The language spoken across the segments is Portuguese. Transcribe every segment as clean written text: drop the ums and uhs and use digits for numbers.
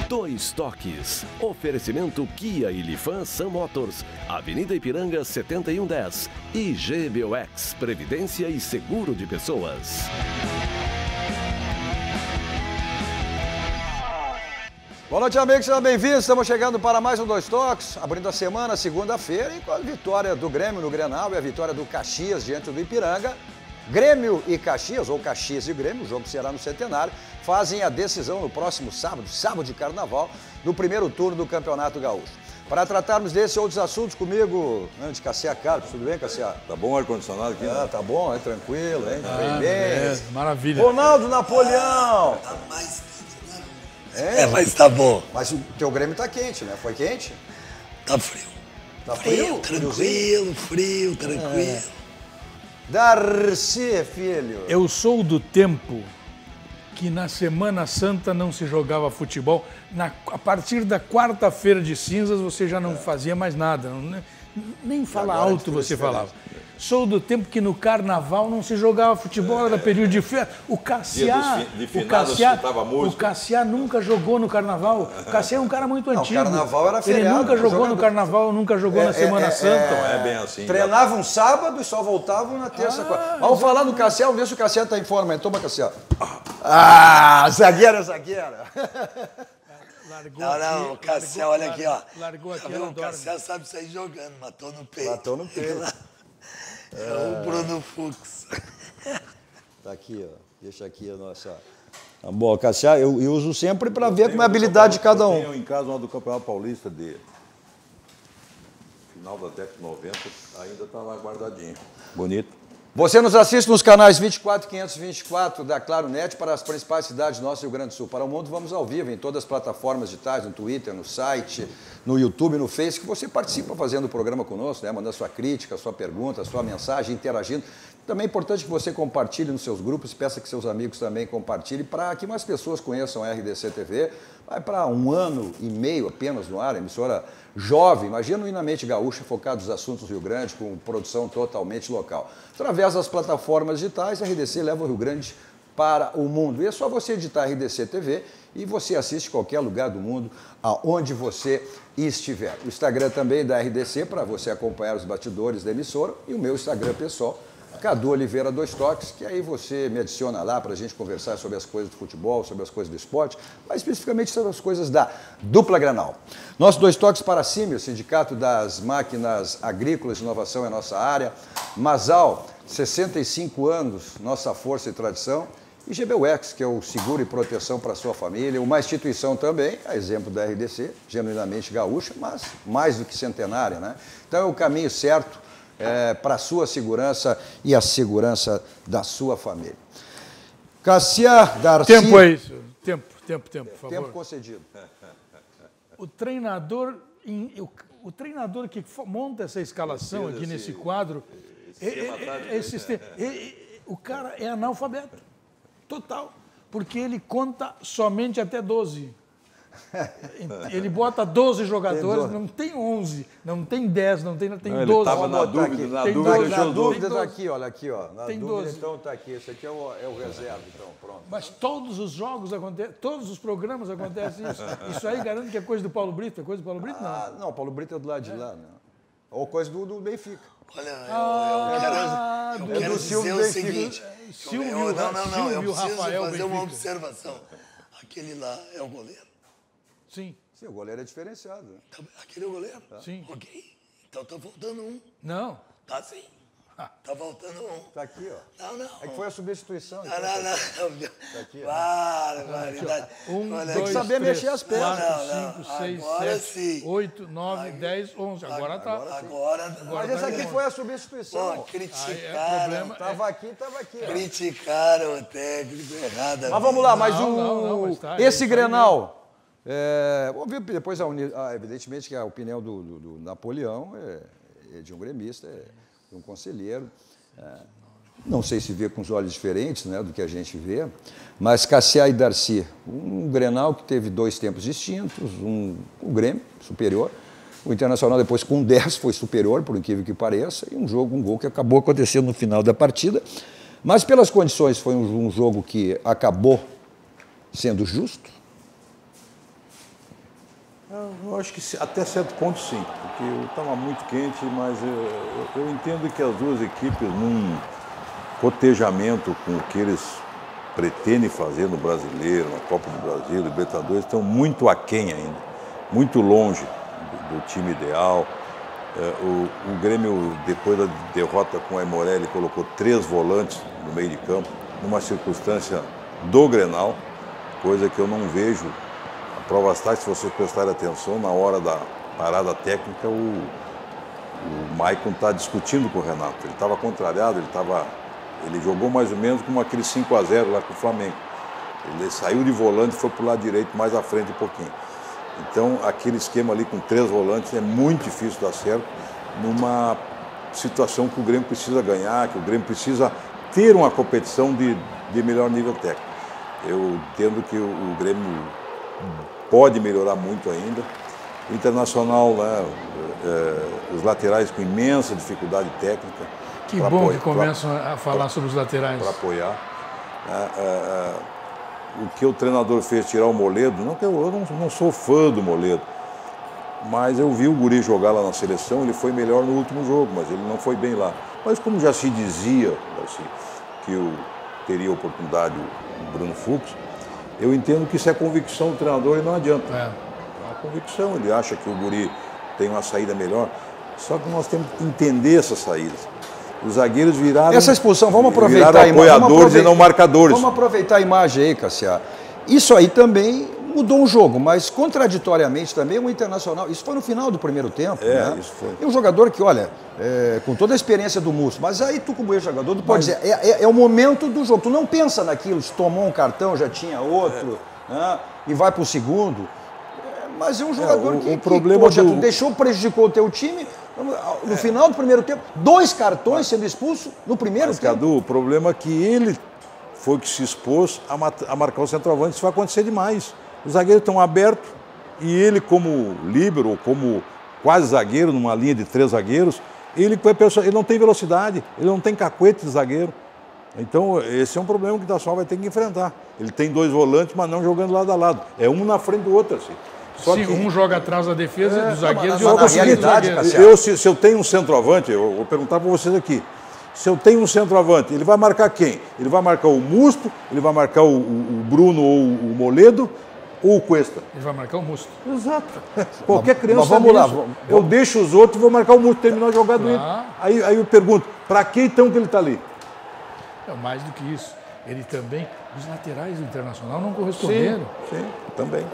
Dois Toques. Oferecimento Kia e Lifan Sam Motors. Avenida Ipiranga 7110. E GBOX, Previdência e Seguro de Pessoas. Boa noite, amigos, sejam bem-vindos. Estamos chegando para mais um Dois Toques, abrindo a semana, segunda-feira, e com a vitória do Grêmio no Grenal e a vitória do Caxias diante do Ipiranga. Grêmio e Caxias, ou Caxias e Grêmio, o jogo será no Centenário, fazem a decisão no próximo sábado, sábado de Carnaval, do primeiro turno do Campeonato Gaúcho. Para tratarmos desses e outros assuntos, comigo, de Cassia Carlos. Tudo bem, Cassia? Tá bom o ar-condicionado aqui, né? Tá bom, é tranquilo, hein? Bem. Maravilha. Ronaldo Napoleão! Tá mais quente, né? Mas tá bom. Mas o teu Grêmio tá quente, né? Foi quente? Tá frio. Tá frio? Frio, tranquilo. Darcy, filho. Eu sou do tempo que na Semana Santa não se jogava futebol. A partir da quarta-feira de cinzas você já não fazia mais nada. Nem falar alto você falava. Sou do tempo que no Carnaval não se jogava futebol, era período de festa. O Cassiá nunca jogou no Carnaval. O Cassiá é um cara muito antigo. O Carnaval era feriado. Ele nunca jogou no Carnaval, nunca jogou na Semana Santa. Não é bem assim. Treinavam sábado e só voltavam na terça. Vamos falar do Cassiá, vamos ver se o Cassiá está em forma. Toma, Cassiá. Zagueira. Não, o Cassiá, olha aqui, ó. Largou aqui, O Cassiá sabe sair jogando, matou no peito. Matou no peito. É o Bruno Fux. Tá aqui, ó. Deixa aqui a nossa... Tá bom, Cassiá, eu uso sempre para ver como é a habilidade de cada um. Eu tenho em casa uma do Campeonato Paulista de final da década de 90, ainda tá lá guardadinho. Bonito. Você nos assiste nos canais 24 e 524 da Claro Net para as principais cidades do nosso Rio Grande do Sul. Para o mundo, vamos ao vivo em todas as plataformas digitais, no Twitter, no site, no YouTube, no Face, que você participa fazendo o programa conosco, né? Mandando sua crítica, sua pergunta, sua mensagem, interagindo. Também é importante que você compartilhe nos seus grupos, peça que seus amigos também compartilhem para que mais pessoas conheçam a RDC TV. Vai para 1 ano e meio apenas no ar, emissora jovem, mas genuinamente gaúcha, focada nos assuntos do Rio Grande, com produção totalmente local. Através das plataformas digitais, a RDC leva o Rio Grande para o mundo. E é só você editar RDC TV e você assiste qualquer lugar do mundo, aonde você estiver. O Instagram também da RDC, para você acompanhar os bastidores da emissora, e o meu Instagram pessoal, Cadu Oliveira Dois Toques, que aí você me adiciona lá para a gente conversar sobre as coisas do futebol, sobre as coisas do esporte, mas especificamente sobre as coisas da dupla Grenal. Nosso Dois Toques para CIMI, o Sindicato das Máquinas Agrícolas de Inovação é nossa área. Masal, 65 anos, nossa força e tradição. E GBOX, que é o seguro e proteção para a sua família. Uma instituição também, a exemplo da RDC, genuinamente gaúcha, mas mais do que centenária, né? Então é o caminho certo para a sua segurança e a segurança da sua família. Cassia, Darcy... Tempo é isso. Tempo, por favor. Tempo concedido. O treinador que monta essa escalação aqui nesse quadro, o cara é analfabeto, total, porque ele conta somente até 12. Ele bota 12 jogadores, não tem 11, não tem 10, não tem 12. Ele estava na dúvida, Na dúvida tá aqui, olha aqui, ó. Na tem dúvida, 12. então tá aqui. Esse aqui é o reserva, então, pronto. Mas todos os jogos acontecem, todos os programas acontecem isso. Isso aí garante que é coisa do Paulo Brito, é coisa do Paulo Brito? Não. Não, Paulo Brito é do lado de lá, né? Ou coisa do Benfica. Olha, eu quero dizer o seguinte. Silvio Rafael fazer uma Benfica. observação. Aquele lá é o goleiro? Sim. Sim, o goleiro é diferenciado, né? Aquele é o goleiro? Sim. Ok. Então tá faltando um. Não. Tá sim. Tá faltando um. Tá aqui, ó. Não. É que foi a substituição. Não. Tá aqui, ó. Barbaridade. Olha, tem que saber mexer as pernas. 4, 5, 6, Agora 7, sim. 8, 9, 10, 11. Agora tá. Agora Mas essa aqui foi a substituição. Pô, problema. Tava aqui. Ó. Criticaram o técnico errado. Mas vamos lá, mas Não, mas tá, esse isso aí Grenal... vamos ver depois, evidentemente, que a opinião do Napoleão é de um gremista, de um conselheiro. Não sei se vê com os olhos diferentes, né, do que a gente vê, mas Cassia e Darcy, um Grenal que teve 2 tempos distintos, o Grêmio superior, o Internacional depois com 10 foi superior, por incrível que pareça, e um gol que acabou acontecendo no final da partida, mas pelas condições foi um jogo que acabou sendo justo, Eu acho que até certo ponto sim, porque estava muito quente, mas eu entendo que as duas equipes, num cotejamento com o que eles pretendem fazer no Brasileiro, na Copa do Brasil, Libertadores, estão muito aquém ainda, muito longe do time ideal. O Grêmio, depois da derrota com o Aimoré, ele colocou 3 volantes no meio de campo, numa circunstância do Grenal, coisa que eu não vejo. A prova está, se vocês prestarem atenção, na hora da parada técnica, o Maicon está discutindo com o Renato. Ele estava contrariado, ele jogou mais ou menos como aquele 5-0 lá com o Flamengo. Ele saiu de volante e foi para o lado direito, mais à frente um pouquinho. Então, aquele esquema ali com 3 volantes é muito difícil dar certo numa situação que o Grêmio precisa ganhar, que o Grêmio precisa ter uma competição de melhor nível técnico. Eu entendo que o Grêmio pode melhorar muito ainda. O Internacional, né, os laterais com imensa dificuldade técnica. Que bom que começam a falar sobre os laterais. Para apoiar. O que o treinador fez, tirar o Moledo, não que eu não sou fã do Moledo, mas eu vi o guri jogar lá na seleção, ele foi melhor no último jogo, mas ele não foi bem lá. Mas como já se dizia assim, que teria oportunidade o Bruno Fux, eu entendo que isso é convicção do treinador e não adianta. É uma convicção, ele acha que o guri tem uma saída melhor, só que nós temos que entender essas saídas. Os zagueiros viraram... Essa expulsão, vamos aproveitar a imagem. Apoiadores e não marcadores. Vamos aproveitar a imagem aí, Cassiá. Isso aí também mudou o jogo, mas contraditoriamente também o Internacional... Isso foi no final do primeiro tempo, né? Isso foi. E um jogador que, olha, com toda a experiência do Musso, mas aí tu como ex-jogador, tu pode dizer, é o momento do jogo. Tu não pensa naquilo, se tomou um cartão, já tinha outro, né? E vai pro segundo. Mas é um jogador que prejudicou o teu time... No final do primeiro tempo, 2 cartões sendo expulso no primeiro tempo. Cadu, o problema é que ele foi que se expôs a marcar o centroavante. Isso vai acontecer demais. Os zagueiros estão abertos e ele, como líbero, ou como quase zagueiro, numa linha de 3 zagueiros, ele não tem velocidade, ele não tem cacuete de zagueiro. Então, esse é um problema que o Internacional vai ter que enfrentar. Ele tem 2 volantes, mas não jogando lado a lado. É um na frente do outro, assim. Só que um joga atrás da defesa dos zagueiros e outro na realidade, se eu tenho um centroavante, eu vou perguntar para vocês aqui. Se eu tenho um centroavante, ele vai marcar quem? Ele vai marcar o Musto, ele vai marcar o Bruno ou o Moledo ou o Cuesta? Ele vai marcar o Musto. Exato. Qualquer criança sabe isso. Eu deixo os outros e vou marcar o Musto, terminar a jogada dele. Aí eu pergunto, para que então que ele está ali? Mais do que isso, ele também, os laterais do Internacional não corresponderam. Sim, também.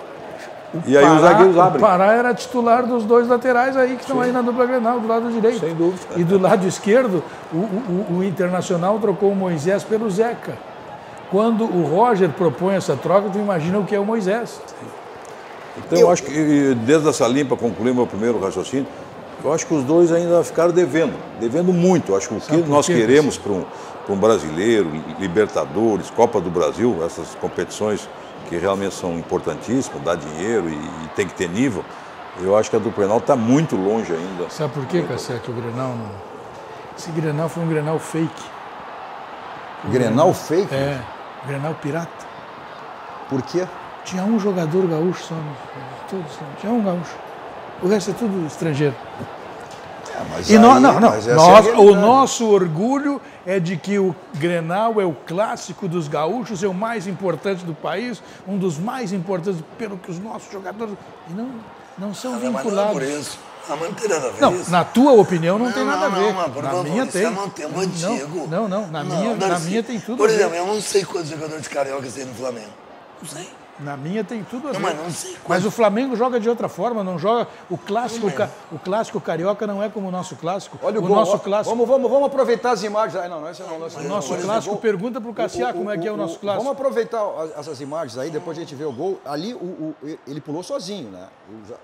E aí os zagueiros abrem. O Pará era titular dos 2 laterais aí que estão aí na dupla Grenal, do lado direito. Sem dúvida. E do lado esquerdo, o Internacional trocou o Moisés pelo Zeca. Quando o Roger propõe essa troca, tu imagina o que é o Moisés. Então eu acho que, desde essa linha, para concluir meu primeiro raciocínio, eu acho que os 2 ainda ficaram devendo muito. Eu acho que o que nós queremos para um brasileiro, Libertadores, Copa do Brasil, essas competições que realmente são importantíssimas, dá dinheiro e tem que ter nível, eu acho que a do Grenal está muito longe ainda. Sabe por quê, Cassete, o Grenal não... Esse Grenal foi um Grenal fake. Grenal fake? É, Grenal pirata. Por quê? Tinha um jogador gaúcho só, tinha um gaúcho. O resto é tudo estrangeiro. O nosso orgulho é de que o Grenal é o clássico dos gaúchos, é o mais importante do país, um dos mais importantes, pelo que os nossos jogadores não são vinculados. Mas não é por isso. Não tem nada a ver. Não, na tua opinião não tem nada a ver. Na minha tem. Na minha tem tudo a ver. Por exemplo, eu não sei quantos jogadores cariocas tem no Flamengo. Não sei. Na minha tem tudo a ver. Mas não sei. Mas o Flamengo joga de outra forma, não joga. O clássico carioca não é como o nosso clássico. Olha o gol. Nosso clássico. Vamos aproveitar as imagens. Não, esse não. O nosso clássico, pergunta pro Cassiá como é que é o nosso clássico. Vamos aproveitar essas imagens aí, depois a gente vê o gol. Ali ele pulou sozinho, né?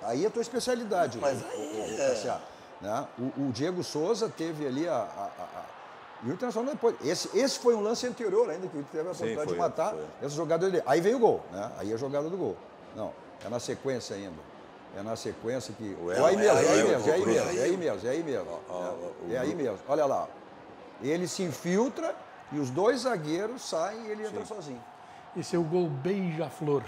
Aí é a tua especialidade, Cassiá. Né? O Diego Souza teve ali e o Internacional depois. Esse foi um lance anterior ainda, que teve a oportunidade de matar essa jogada dele. Aí veio o gol, né? Aí a jogada do gol. Não, é na sequência ainda. É na sequência que... É aí mesmo. Olha lá. Ele se infiltra e os 2 zagueiros saem e ele entra sozinho. Esse é o gol beija-flor.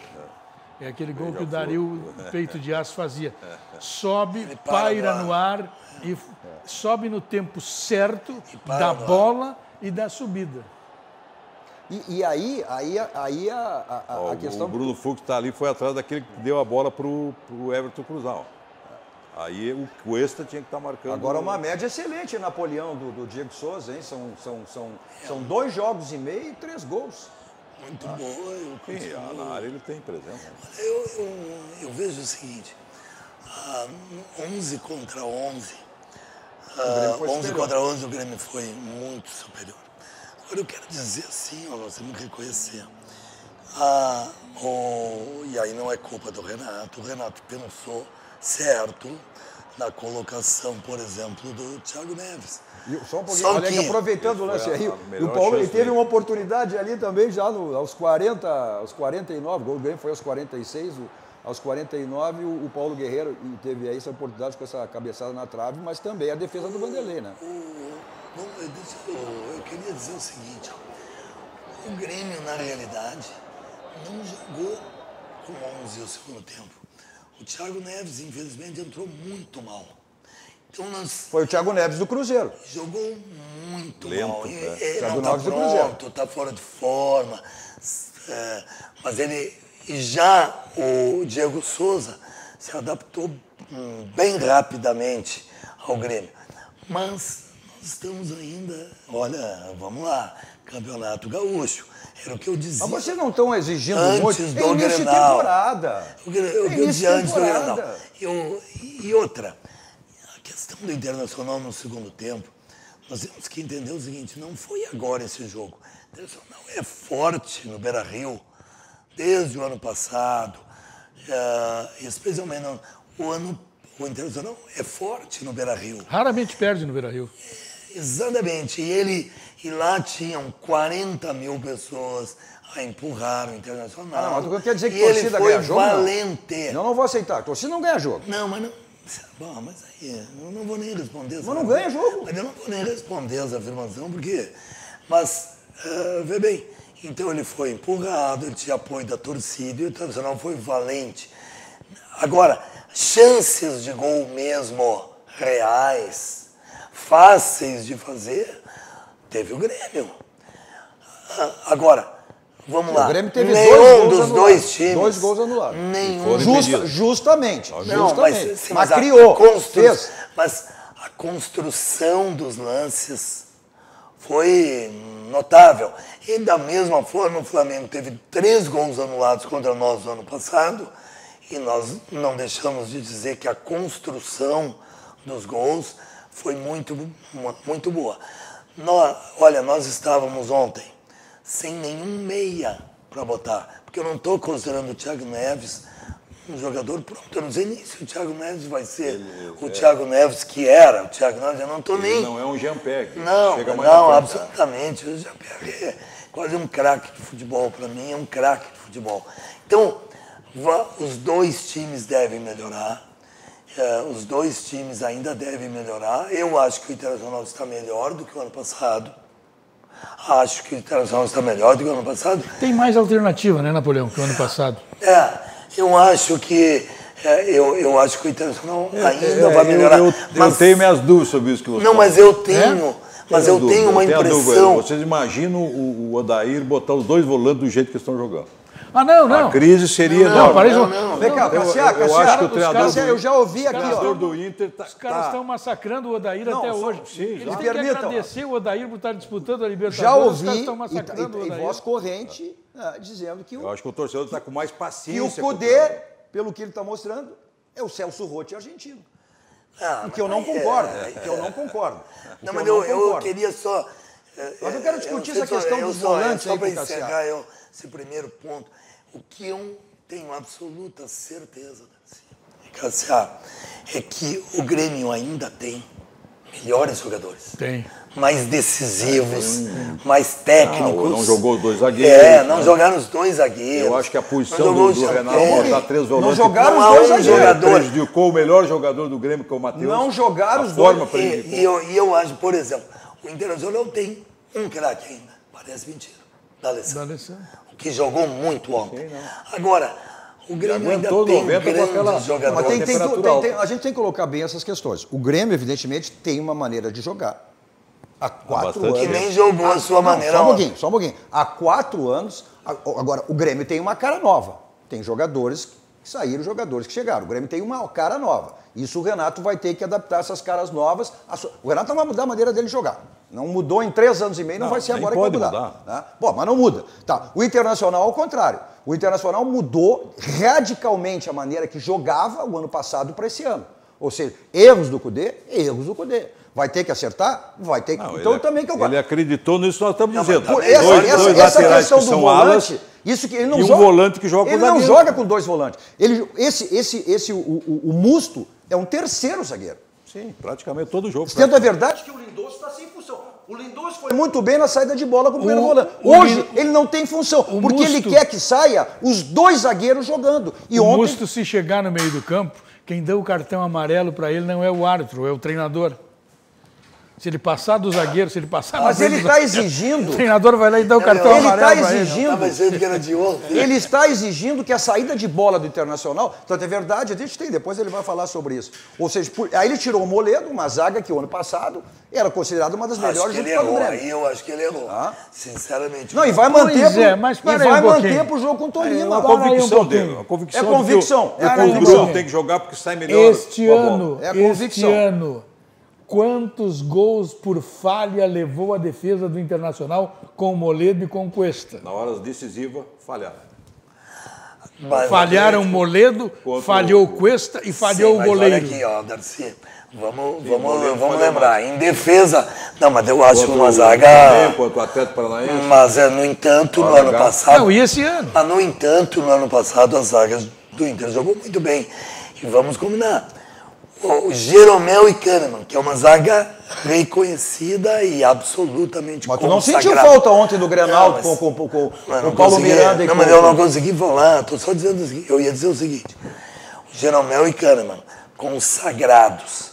É aquele gol que o Dario, peito de aço, fazia. Sobe, paira no ar e sobe no tempo certo da bola e da subida. E aí a questão... O Bruno Fux está ali, foi atrás daquele que deu a bola para o Everton cruzar. Aí o Cuesta tinha que estar marcando. Agora uma média excelente, Napoleão, do Diego Souza, hein? São 2 jogos e meio e 3 gols. Muito boa. Na área ele tem presença. Eu vejo o seguinte, 11 contra 11, 11 contra 11 o Grêmio foi muito superior. Agora eu quero dizer assim, você me reconhecer, e aí não é culpa do Renato, o Renato pensou certo na colocação, por exemplo, do Thiago Neves. Só um pouquinho, olha que aproveitando o lance aí, o Paulo ele teve uma oportunidade ali também já aos 49, o Grêmio foi aos 46, aos 49 o Paulo Guerreiro teve aí essa oportunidade com essa cabeçada na trave, mas também a defesa do Vanderlei, né? Eu queria dizer o seguinte, o Grêmio na realidade não jogou com 11 o segundo tempo. O Thiago Neves, infelizmente, entrou muito mal. Então, foi o Thiago Neves do Cruzeiro. Jogou muito lento, mal. Thiago Não Neves está do Cruzeiro. pronto, está fora de forma. Mas ele já, o Diego Souza, se adaptou bem rapidamente ao Grêmio. Mas nós estamos ainda, olha, vamos lá, Campeonato Gaúcho. Era o que eu dizia. Mas vocês não estão exigindo antes muito do início de Grenal. temporada. Eu dizia antes do Grenal. E outra, a questão do Internacional no segundo tempo, nós temos que entender o seguinte, não foi agora esse jogo. O Internacional é forte no Beira-Rio, desde o ano passado, especialmente o Internacional é forte no Beira-Rio. Raramente perde no Beira-Rio. Exatamente. E lá tinham 40 mil pessoas a empurrar o Internacional. Mas tu quer dizer que a torcida ganha jogo? Valente. Não vou aceitar. A torcida não ganha jogo. Não, mas não. Bom, mas aí, eu não vou nem responder essa. Mas não ganha jogo. Mas eu não vou nem responder essa afirmação, porque. Mas, vê bem, então ele foi empurrado, ele tinha apoio da torcida e o Internacional foi valente. Agora, chances de gol mesmo, reais, fáceis de fazer, teve o Grêmio. Agora, vamos lá. O Grêmio teve nenhum dos dois times. 2 gols anulados. Nenhum. Justamente. Não, justamente. Mas criou. Fez. Mas a construção dos lances foi notável. E da mesma forma, o Flamengo teve 3 gols anulados contra nós no ano passado. E nós não deixamos de dizer que a construção dos gols foi muito boa. Nós estávamos ontem sem nenhum meia para botar, porque eu não estou considerando o Thiago Neves um jogador pronto. Eu não sei nem se o Thiago Neves vai ser Thiago Neves que era o Thiago Neves, eu não estou nem... Não é um Jean-Pierre. Não, absolutamente. O Jean-Pierre é quase um craque de futebol, para mim é um craque de futebol. Então, os dois times devem melhorar. Os dois times ainda devem melhorar. Eu acho que o Internacional está melhor do que o ano passado. Acho que o Internacional está melhor do que o ano passado. Tem mais alternativa, né, Napoleão, que o ano passado? Eu acho que eu acho que o Internacional ainda vai melhorar. Eu tenho minhas dúvidas sobre isso que você falou. Não, mas eu tenho... Mas eu tenho uma impressão... Vocês imaginam o Odair botar os 2 volantes do jeito que estão jogando? Não. A crise seria enorme. Vem cá, eu acho que o treinador eu já ouvi aqui, ó. Do Inter os caras estão massacrando o Odair até hoje. Eles têm que agradecer o Odair por estar disputando a Libertadores. Já ouvi, os caras estão massacrando o Odair. Voz corrente, dizendo que eu acho que o torcedor está com mais paciência. E o Cudê, pelo que ele está mostrando, é o Celso Rotti argentino. Que eu não concordo. Não, mas eu queria só... Mas eu quero discutir essa questão dos volantes aí, para encerrar esse primeiro ponto. O que eu tenho absoluta certeza, Cassiá, é que o Grêmio ainda tem melhores jogadores. Tem. Mais decisivos, mais técnicos. Não jogou os 2 zagueiros. Não jogaram os 2 zagueiros. Eu acho que a posição do Renato botar 3 volantes. Não jogaram os 2 zagueiros. Prejudicou o melhor jogador do Grêmio, que é o Matheus. Não jogaram os 2. E eu acho, por exemplo, o Internacional tem um craque ainda. Parece mentira. D'Alessandro. Que jogou muito ontem. Agora, O Grêmio ainda aguentou tem 90 com grandes aquela- jogadores. Mas a gente tem que colocar bem essas questões. O Grêmio, evidentemente, tem uma maneira de jogar. Há 4 bastante anos. Que nem jogou a sua maneira. Só um pouquinho. Há 4 anos. Agora, o Grêmio tem uma cara nova. Tem jogadores que saíram, jogadores que chegaram. O Grêmio tem uma cara nova. Isso o Renato vai ter que adaptar essas caras novas. O Renato não vai mudar a maneira dele jogar. Não mudou em 3 anos e meio, não vai ser agora que vai mudar. Né? Pô, mas não muda. Tá. O Internacional, ao contrário. O Internacional mudou radicalmente a maneira que jogava o ano passado para esse ano. Ou seja, erros do Cudê. Vai ter que acertar? Vai ter que. Não, então também que eu Ele acreditou nisso que nós estamos dizendo. Essa laterais questão que do são volante, alas isso que ele não e um joga. volante que joga com ele não zagueiro. joga com 2 volantes. O Musto é um terceiro zagueiro. Sim, praticamente todo jogo. Tendo a verdade que o Lindoso está sem função. O Lindoso foi muito bem na saída de bola com o primeiro volante. Hoje ele não tem função, porque ele quer que saia os 2 zagueiros jogando. E o ontem... Musto, se chegar no meio do campo, quem deu o cartão amarelo para ele não é o árbitro, é o treinador. Se ele passar do zagueiro, se ele passar na Mas frente ele do está zagueiro, exigindo... o treinador vai lá e dá o cartão Ele está amarelo para ele. exigindo... Tava dizendo que era de ontem. Ele está exigindo que a saída de bola do Internacional, tanto é verdade, a gente tem, depois ele vai falar sobre isso. Ou seja, aí ele tirou o Moledo, uma zaga que o ano passado era considerada uma das Acho melhores que ele junto com a do errou. Grêmio. Aí eu acho que ele errou. Sinceramente. Não, e vai Pois manter é, mas para aí um pouquinho. pro jogo com o Torino. A agora. convicção dele. A convicção É convicção. De que É o convicção. Grêmio tem que jogar porque sai melhor. Este com a bola. ano, É a convicção. este ano, quantos gols por falha levou a defesa do Internacional com o Moledo e com o Cuesta? Na hora decisiva, falharam. Mas Falharam o Moledo, falhou o Cuesta e falhou o mas goleiro. olha aqui, ó, Darcy. Vamos lembrar. Em defesa. Não, mas eu acho que uma zaga. Quanto o Atlético Paranaense. Mas, no entanto, no ano passado. Não, e esse ano? Mas, no entanto, no ano passado, as zagas do Inter jogou muito bem. E vamos combinar. O Jeromel e Kahneman, que é uma zaga reconhecida e absolutamente Mas tu não consagrada. sentiu falta ontem do Grenal Não, com mas o Paulo Miranda e não, com... mas eu não consegui falar. Estou só dizendo o seguinte. Eu ia dizer o seguinte. O Jeromel e Kahneman, consagrados,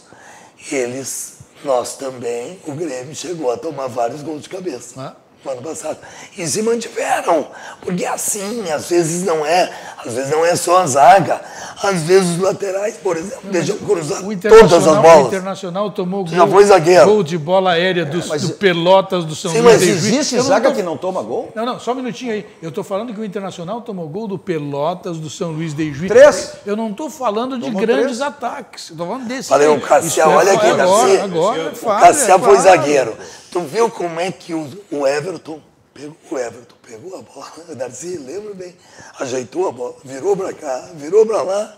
nós também, o Grêmio chegou a tomar vários gols de cabeça. No ano passado. E se mantiveram. Porque assim, às vezes não é só a zaga. Às vezes os laterais, por exemplo, deixam cruzar todas as bolas. O Internacional tomou Já foi zagueiro. gol de bola aérea do Pelotas, do São Sim, Luís mas de Juiz. Existe zaga que não toma gol? Não, só um minutinho aí. Eu estou falando que o Internacional tomou gol do Pelotas, do São Luís de Juiz. 3. Eu não estou falando de Tomou grandes 3. ataques. Estou falando desse. Falei, aí. o Cassiá, Isso é olha aqui, Darcy. agora, O falha, Cassiá foi claro. zagueiro. Tu viu como é que o Everton pegou a bola, o Darcy, lembra bem, ajeitou a bola, virou pra cá, virou pra lá,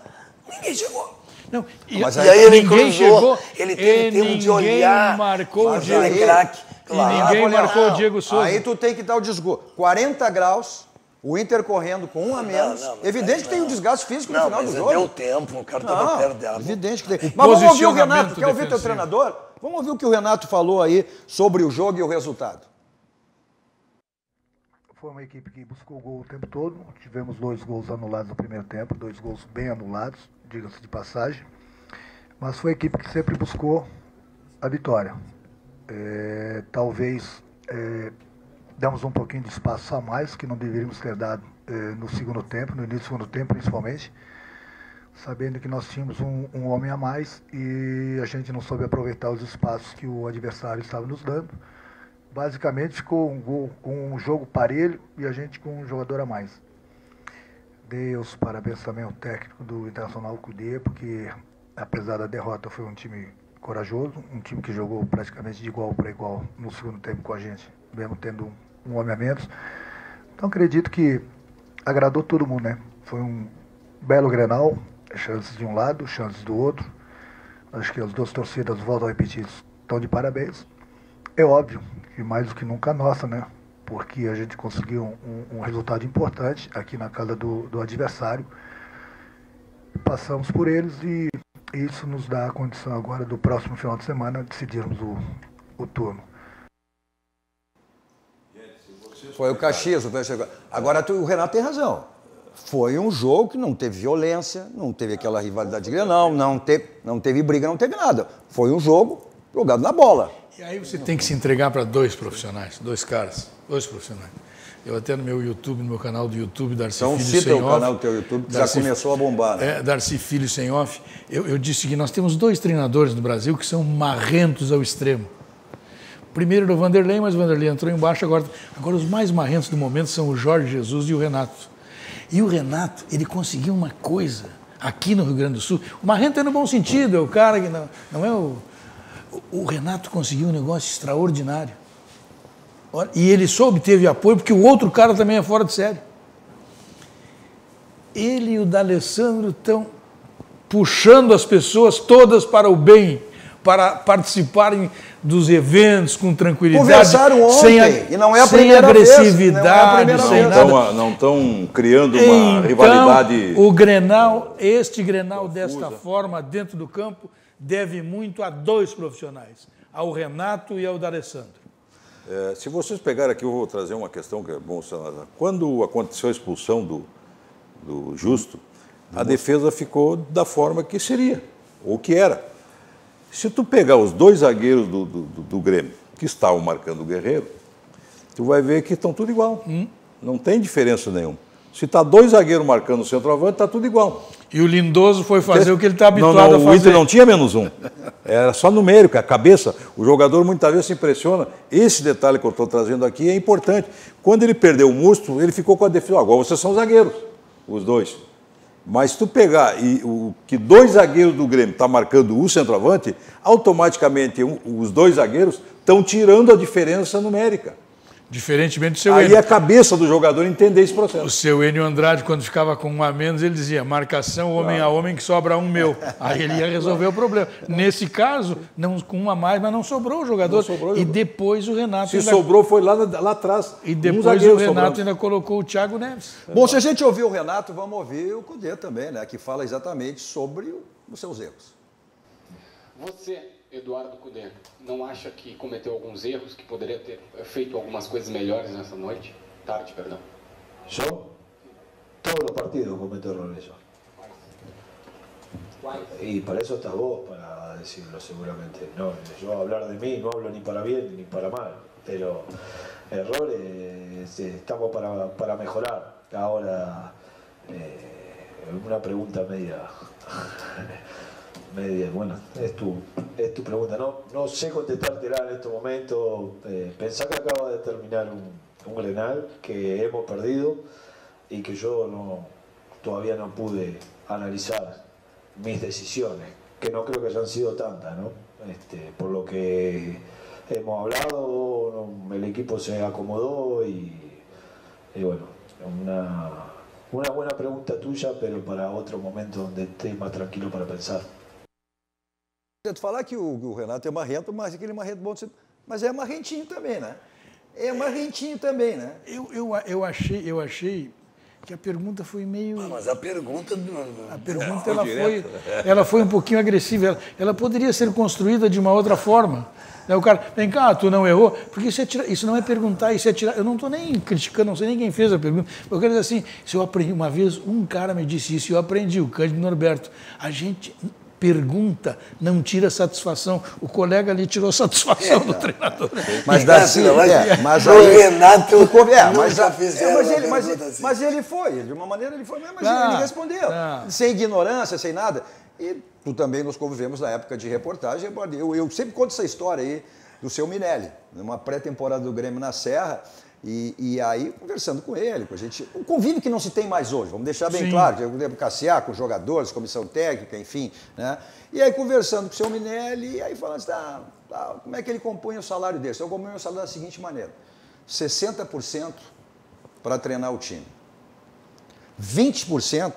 ninguém chegou. Não, Mas E aí ele ninguém cruzou, chegou, ele teve tempo de olhar, marcou o mas Diego. ele é craque. Claro. ninguém marcou o Diego Souza. Aí tu tem que dar o desgosto. 40 graus, o Inter correndo com 1 a menos. Evidente que tem um desgaste físico no Não, final do mas jogo. deu tempo, o cara estava perto dela. Evidente que tem. Mas vamos ouvir o Renato. posicionamento Quer ouvir teu defensivo. treinador? Vamos ouvir o que o Renato falou aí sobre o jogo e o resultado. Foi uma equipe que buscou o gol o tempo todo. Tivemos 2 gols anulados no primeiro tempo, 2 gols bem anulados, diga-se de passagem. Mas foi a equipe que sempre buscou a vitória. Talvez damos um pouquinho de espaço a mais, que não deveríamos ter dado no segundo tempo, no início do segundo tempo principalmente, sabendo que nós tínhamos um homem a mais e a gente não soube aproveitar os espaços que o adversário estava nos dando. Basicamente ficou um jogo parelho e a gente com um jogador a mais. Dei os parabéns também ao técnico do Internacional Cudê, porque apesar da derrota foi um time corajoso, um time que jogou praticamente de igual para igual no segundo tempo com a gente, mesmo tendo um homem a menos. Então acredito que agradou todo mundo, né? Foi um belo Grenal, chances de um lado, chances do outro. Acho que as duas torcidas, volto a repetir, estão de parabéns. É óbvio que mais do que nunca a nossa, né? Porque a gente conseguiu um resultado importante aqui na casa do adversário. Passamos por eles e isso nos dá a condição agora do próximo final de semana decidirmos o turno. Foi o Caxias. Agora o Renato tem razão. Foi um jogo que não teve violência, não teve aquela rivalidade de Grenal, não teve briga, não teve nada. Foi um jogo jogado na bola. E aí você tem que se entregar para 2 profissionais, 2 caras, 2 profissionais. Eu até no meu YouTube, no meu canal do YouTube, Darcy Então Filho cita Sem o Off. canal do teu YouTube, que já começou a bombar, né? Darcy Filho Sem Off. Eu disse que nós temos 2 treinadores no Brasil que são marrentos ao extremo. Primeiro era o Vanderlei, mas o Vanderlei entrou embaixo. Agora os mais marrentos do momento são o Jorge Jesus e o Renato. E o Renato, ele conseguiu uma coisa aqui no Rio Grande do Sul. O marrento é no bom sentido, é o cara que não é o... O Renato conseguiu um negócio extraordinário. E ele teve apoio, porque o outro cara também é fora de série. Ele e o D'Alessandro estão puxando as pessoas todas para o bem, para participarem dos eventos com tranquilidade. Conversaram ontem, e não é a primeira agressividade, vez. Sem nada. Não estão criando uma rivalidade. O Grenal, este Grenal desta forma, dentro do campo, deve muito a 2 profissionais, ao Renato e ao D'Alessandro. Se vocês pegarem aqui, eu vou trazer uma questão que é bom. Quando aconteceu a expulsão do Justo, a defesa ficou da forma que seria, ou que era. Se tu pegar os 2 zagueiros do Grêmio, que estavam marcando o Guerreiro, tu vai ver que estão tudo igual. Não tem diferença nenhuma. Se está 2 zagueiros marcando o centroavante, está tudo igual. E o Lindoso foi fazer o que ele está habituado a fazer. O Inter não tinha -1. Era só numérico, a cabeça. O jogador muitas vezes se impressiona. Esse detalhe que eu estou trazendo aqui é importante. Quando ele perdeu o Musto, ele ficou com a defesa. Agora vocês são zagueiros, os 2. Mas se tu pegar que 2 zagueiros do Grêmio estão marcando o centroavante, automaticamente os 2 zagueiros estão tirando a diferença numérica. Diferentemente do seu Aí Enio. é a cabeça do jogador entender esse processo. O seu Enio Andrade, quando ficava com 1 a menos, ele dizia, marcação homem a homem que sobra 1 meu. Aí ele ia resolver o problema. Nesse caso, não, com 1 a mais, mas não sobrou o jogador. E depois o Renato... Se sobrou, foi lá atrás. E depois o Renato ainda colocou o Thiago Neves. Bom, se a gente ouvir o Renato, vamos ouvir o Cudê também, né? Que fala exatamente sobre os seus erros. Você, Eduardo Cudê, não acha que cometeu alguns erros, que poderia ter feito algumas coisas melhores nessa noite? Tarde, perdão. ¿Yo? Todos los partidos cometo errores yo. Y para eso estás vos, para decirlo seguramente. No, yo hablar de mí no hablo ni para bien ni para mal, pero errores estamos para mejorar. Ahora, una pregunta media, bueno, es tu pregunta. No sé contestártela en este momento. Pensá que acaba de terminar un Grenal que hemos perdido y que yo todavía no pude analizar mis decisiones, que no creo que hayan sido tantas, ¿no? Por lo que hemos hablado, el equipo se acomodó y bueno, una buena pregunta tuya, pero para otro momento donde estés más tranquilo para pensar. Tu falar que o Renato é marrento, mas aquele marrento bom, mas é marrentinho também, né? É marrentinho também, né? Eu achei que a pergunta foi meio... Mas a pergunta... A pergunta ela foi um pouquinho agressiva. Ela poderia ser construída de uma outra forma. O cara, vem cá, tu não errou? Porque isso não é perguntar, isso é tirar... Eu não estou nem criticando, não sei nem quem fez a pergunta. Eu quero dizer assim, se eu aprendi... Uma vez um cara me disse isso e eu aprendi, o Cândido Norberto. A gente... pergunta, não tira satisfação. O colega ali tirou satisfação do treinador. Mas Darcy, mas o Renato mas ele foi, de uma maneira ele foi, mas ele respondeu, sem ignorância, sem nada. E tu também nos convivemos na época de reportagem. Eu sempre conto essa história aí do seu Minelli, numa pré-temporada do Grêmio na Serra. E aí, conversando com ele, com a gente, um convívio que não se tem mais hoje, vamos deixar bem claro, que cassear com os jogadores, comissão técnica, enfim, né? E aí, conversando com o seu Minelli, e aí falando assim, como é que ele compõe o salário dele? Eu componho o salário da seguinte maneira, 60% para treinar o time, 20%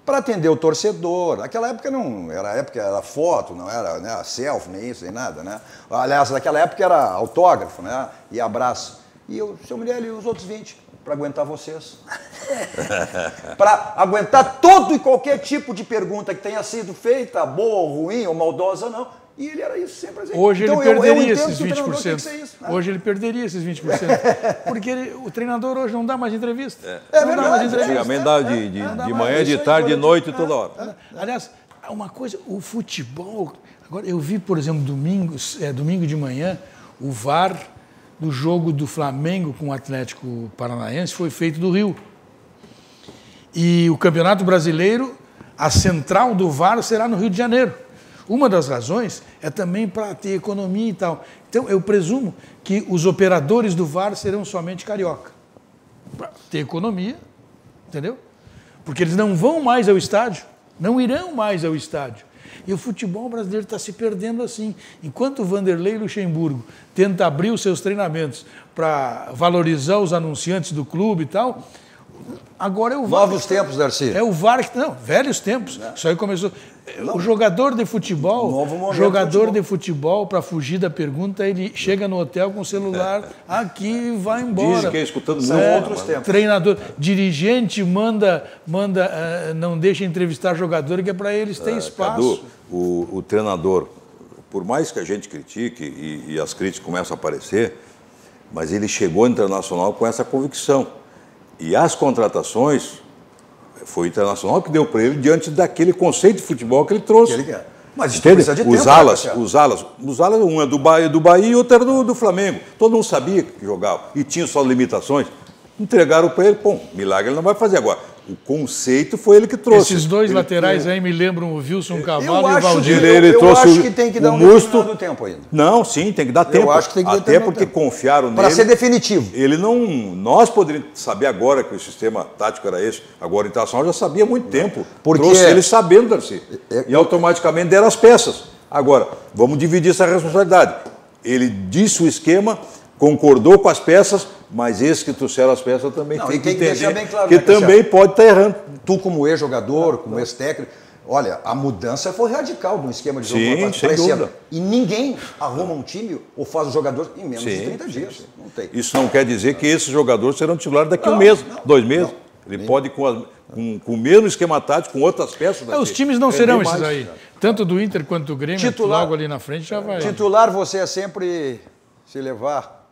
para atender o torcedor. Naquela época não era foto, não era, né, selfie, nem isso, nem nada, né? Aliás, naquela época era autógrafo, né? E abraço. E o seu Mirelli e os outros 20 para aguentar vocês. Para aguentar todo e qualquer tipo de pergunta que tenha sido feita, boa ou ruim ou maldosa, não. E ele era isso sempre. Hoje então, ele perderia esses 20%. Isso, né? Hoje ele perderia esses 20%. Porque o treinador hoje não dá mais entrevista. É verdade. Antigamente dava de manhã, de tarde, de noite, toda hora. Aliás, uma coisa, o futebol... Agora, eu vi, por exemplo, domingo de manhã, o VAR do jogo do Flamengo com o Atlético Paranaense foi feito do Rio. E o Campeonato Brasileiro, a central do VAR será no Rio de Janeiro. Uma das razões é também para ter economia e tal. Então, eu presumo que os operadores do VAR serão somente carioca. Para ter economia, entendeu? Porque eles não vão mais ao estádio, não irão mais ao estádio. E o futebol brasileiro está se perdendo assim. Enquanto o Vanderlei Luxemburgo tenta abrir os seus treinamentos para valorizar os anunciantes do clube e tal, agora é o VAR. Novos tempos, Darcy. É o VAR que... Não, velhos tempos. Isso aí começou... O jogador de futebol, para fugir da pergunta, ele chega no hotel com o celular aqui e vai embora. Dizem que é escutando outros tempos. Treinador, dirigente manda não deixa entrevistar jogador, que é para eles ter espaço. Cadu, o treinador, por mais que a gente critique e as críticas começam a aparecer, mas ele chegou ao Internacional com essa convicção. E as contratações... Foi o Internacional que deu para ele diante daquele conceito de futebol que ele trouxe. Que ele quer. Mas isso precisa de tempo, os alas, um é do Bahia e outro era do Flamengo. Todo mundo sabia que jogava e tinha suas limitações. Entregaram para ele, pô, milagre ele não vai fazer agora. O conceito foi ele que trouxe. Esses dois laterais aí me lembram o Wilson Cavalo e o Valdir. Eu acho que tem que dar um determinado tempo ainda. Não, sim, tem que dar tempo. Eu acho que tem que dar até porque confiaram nele. Para ser definitivo. Ele não... Nós poderíamos saber agora que o sistema tático era esse. Agora o Internacional já sabia há muito tempo. Trouxe ele sabendo, Darcy. E automaticamente deram as peças. Agora, vamos dividir essa responsabilidade. Ele disse o esquema, concordou com as peças, mas esse que trouxeram as peças também tem que entender bem claro, que também pode estar errando. Tu, como ex-jogador, como ex-técnico, olha, a mudança foi radical de um esquema de jogo sem dúvida. E ninguém arruma um time ou faz o jogador em menos de 30 dias. Não tem. Isso não quer dizer que esses jogadores serão titulares daqui a um mês, 2 meses. Ele pode, com o mesmo esquema tático, com outras peças. Os times não serão esses aí. Tanto do Inter quanto do Grêmio, logo ali na frente já vai. Titular, você é sempre se levar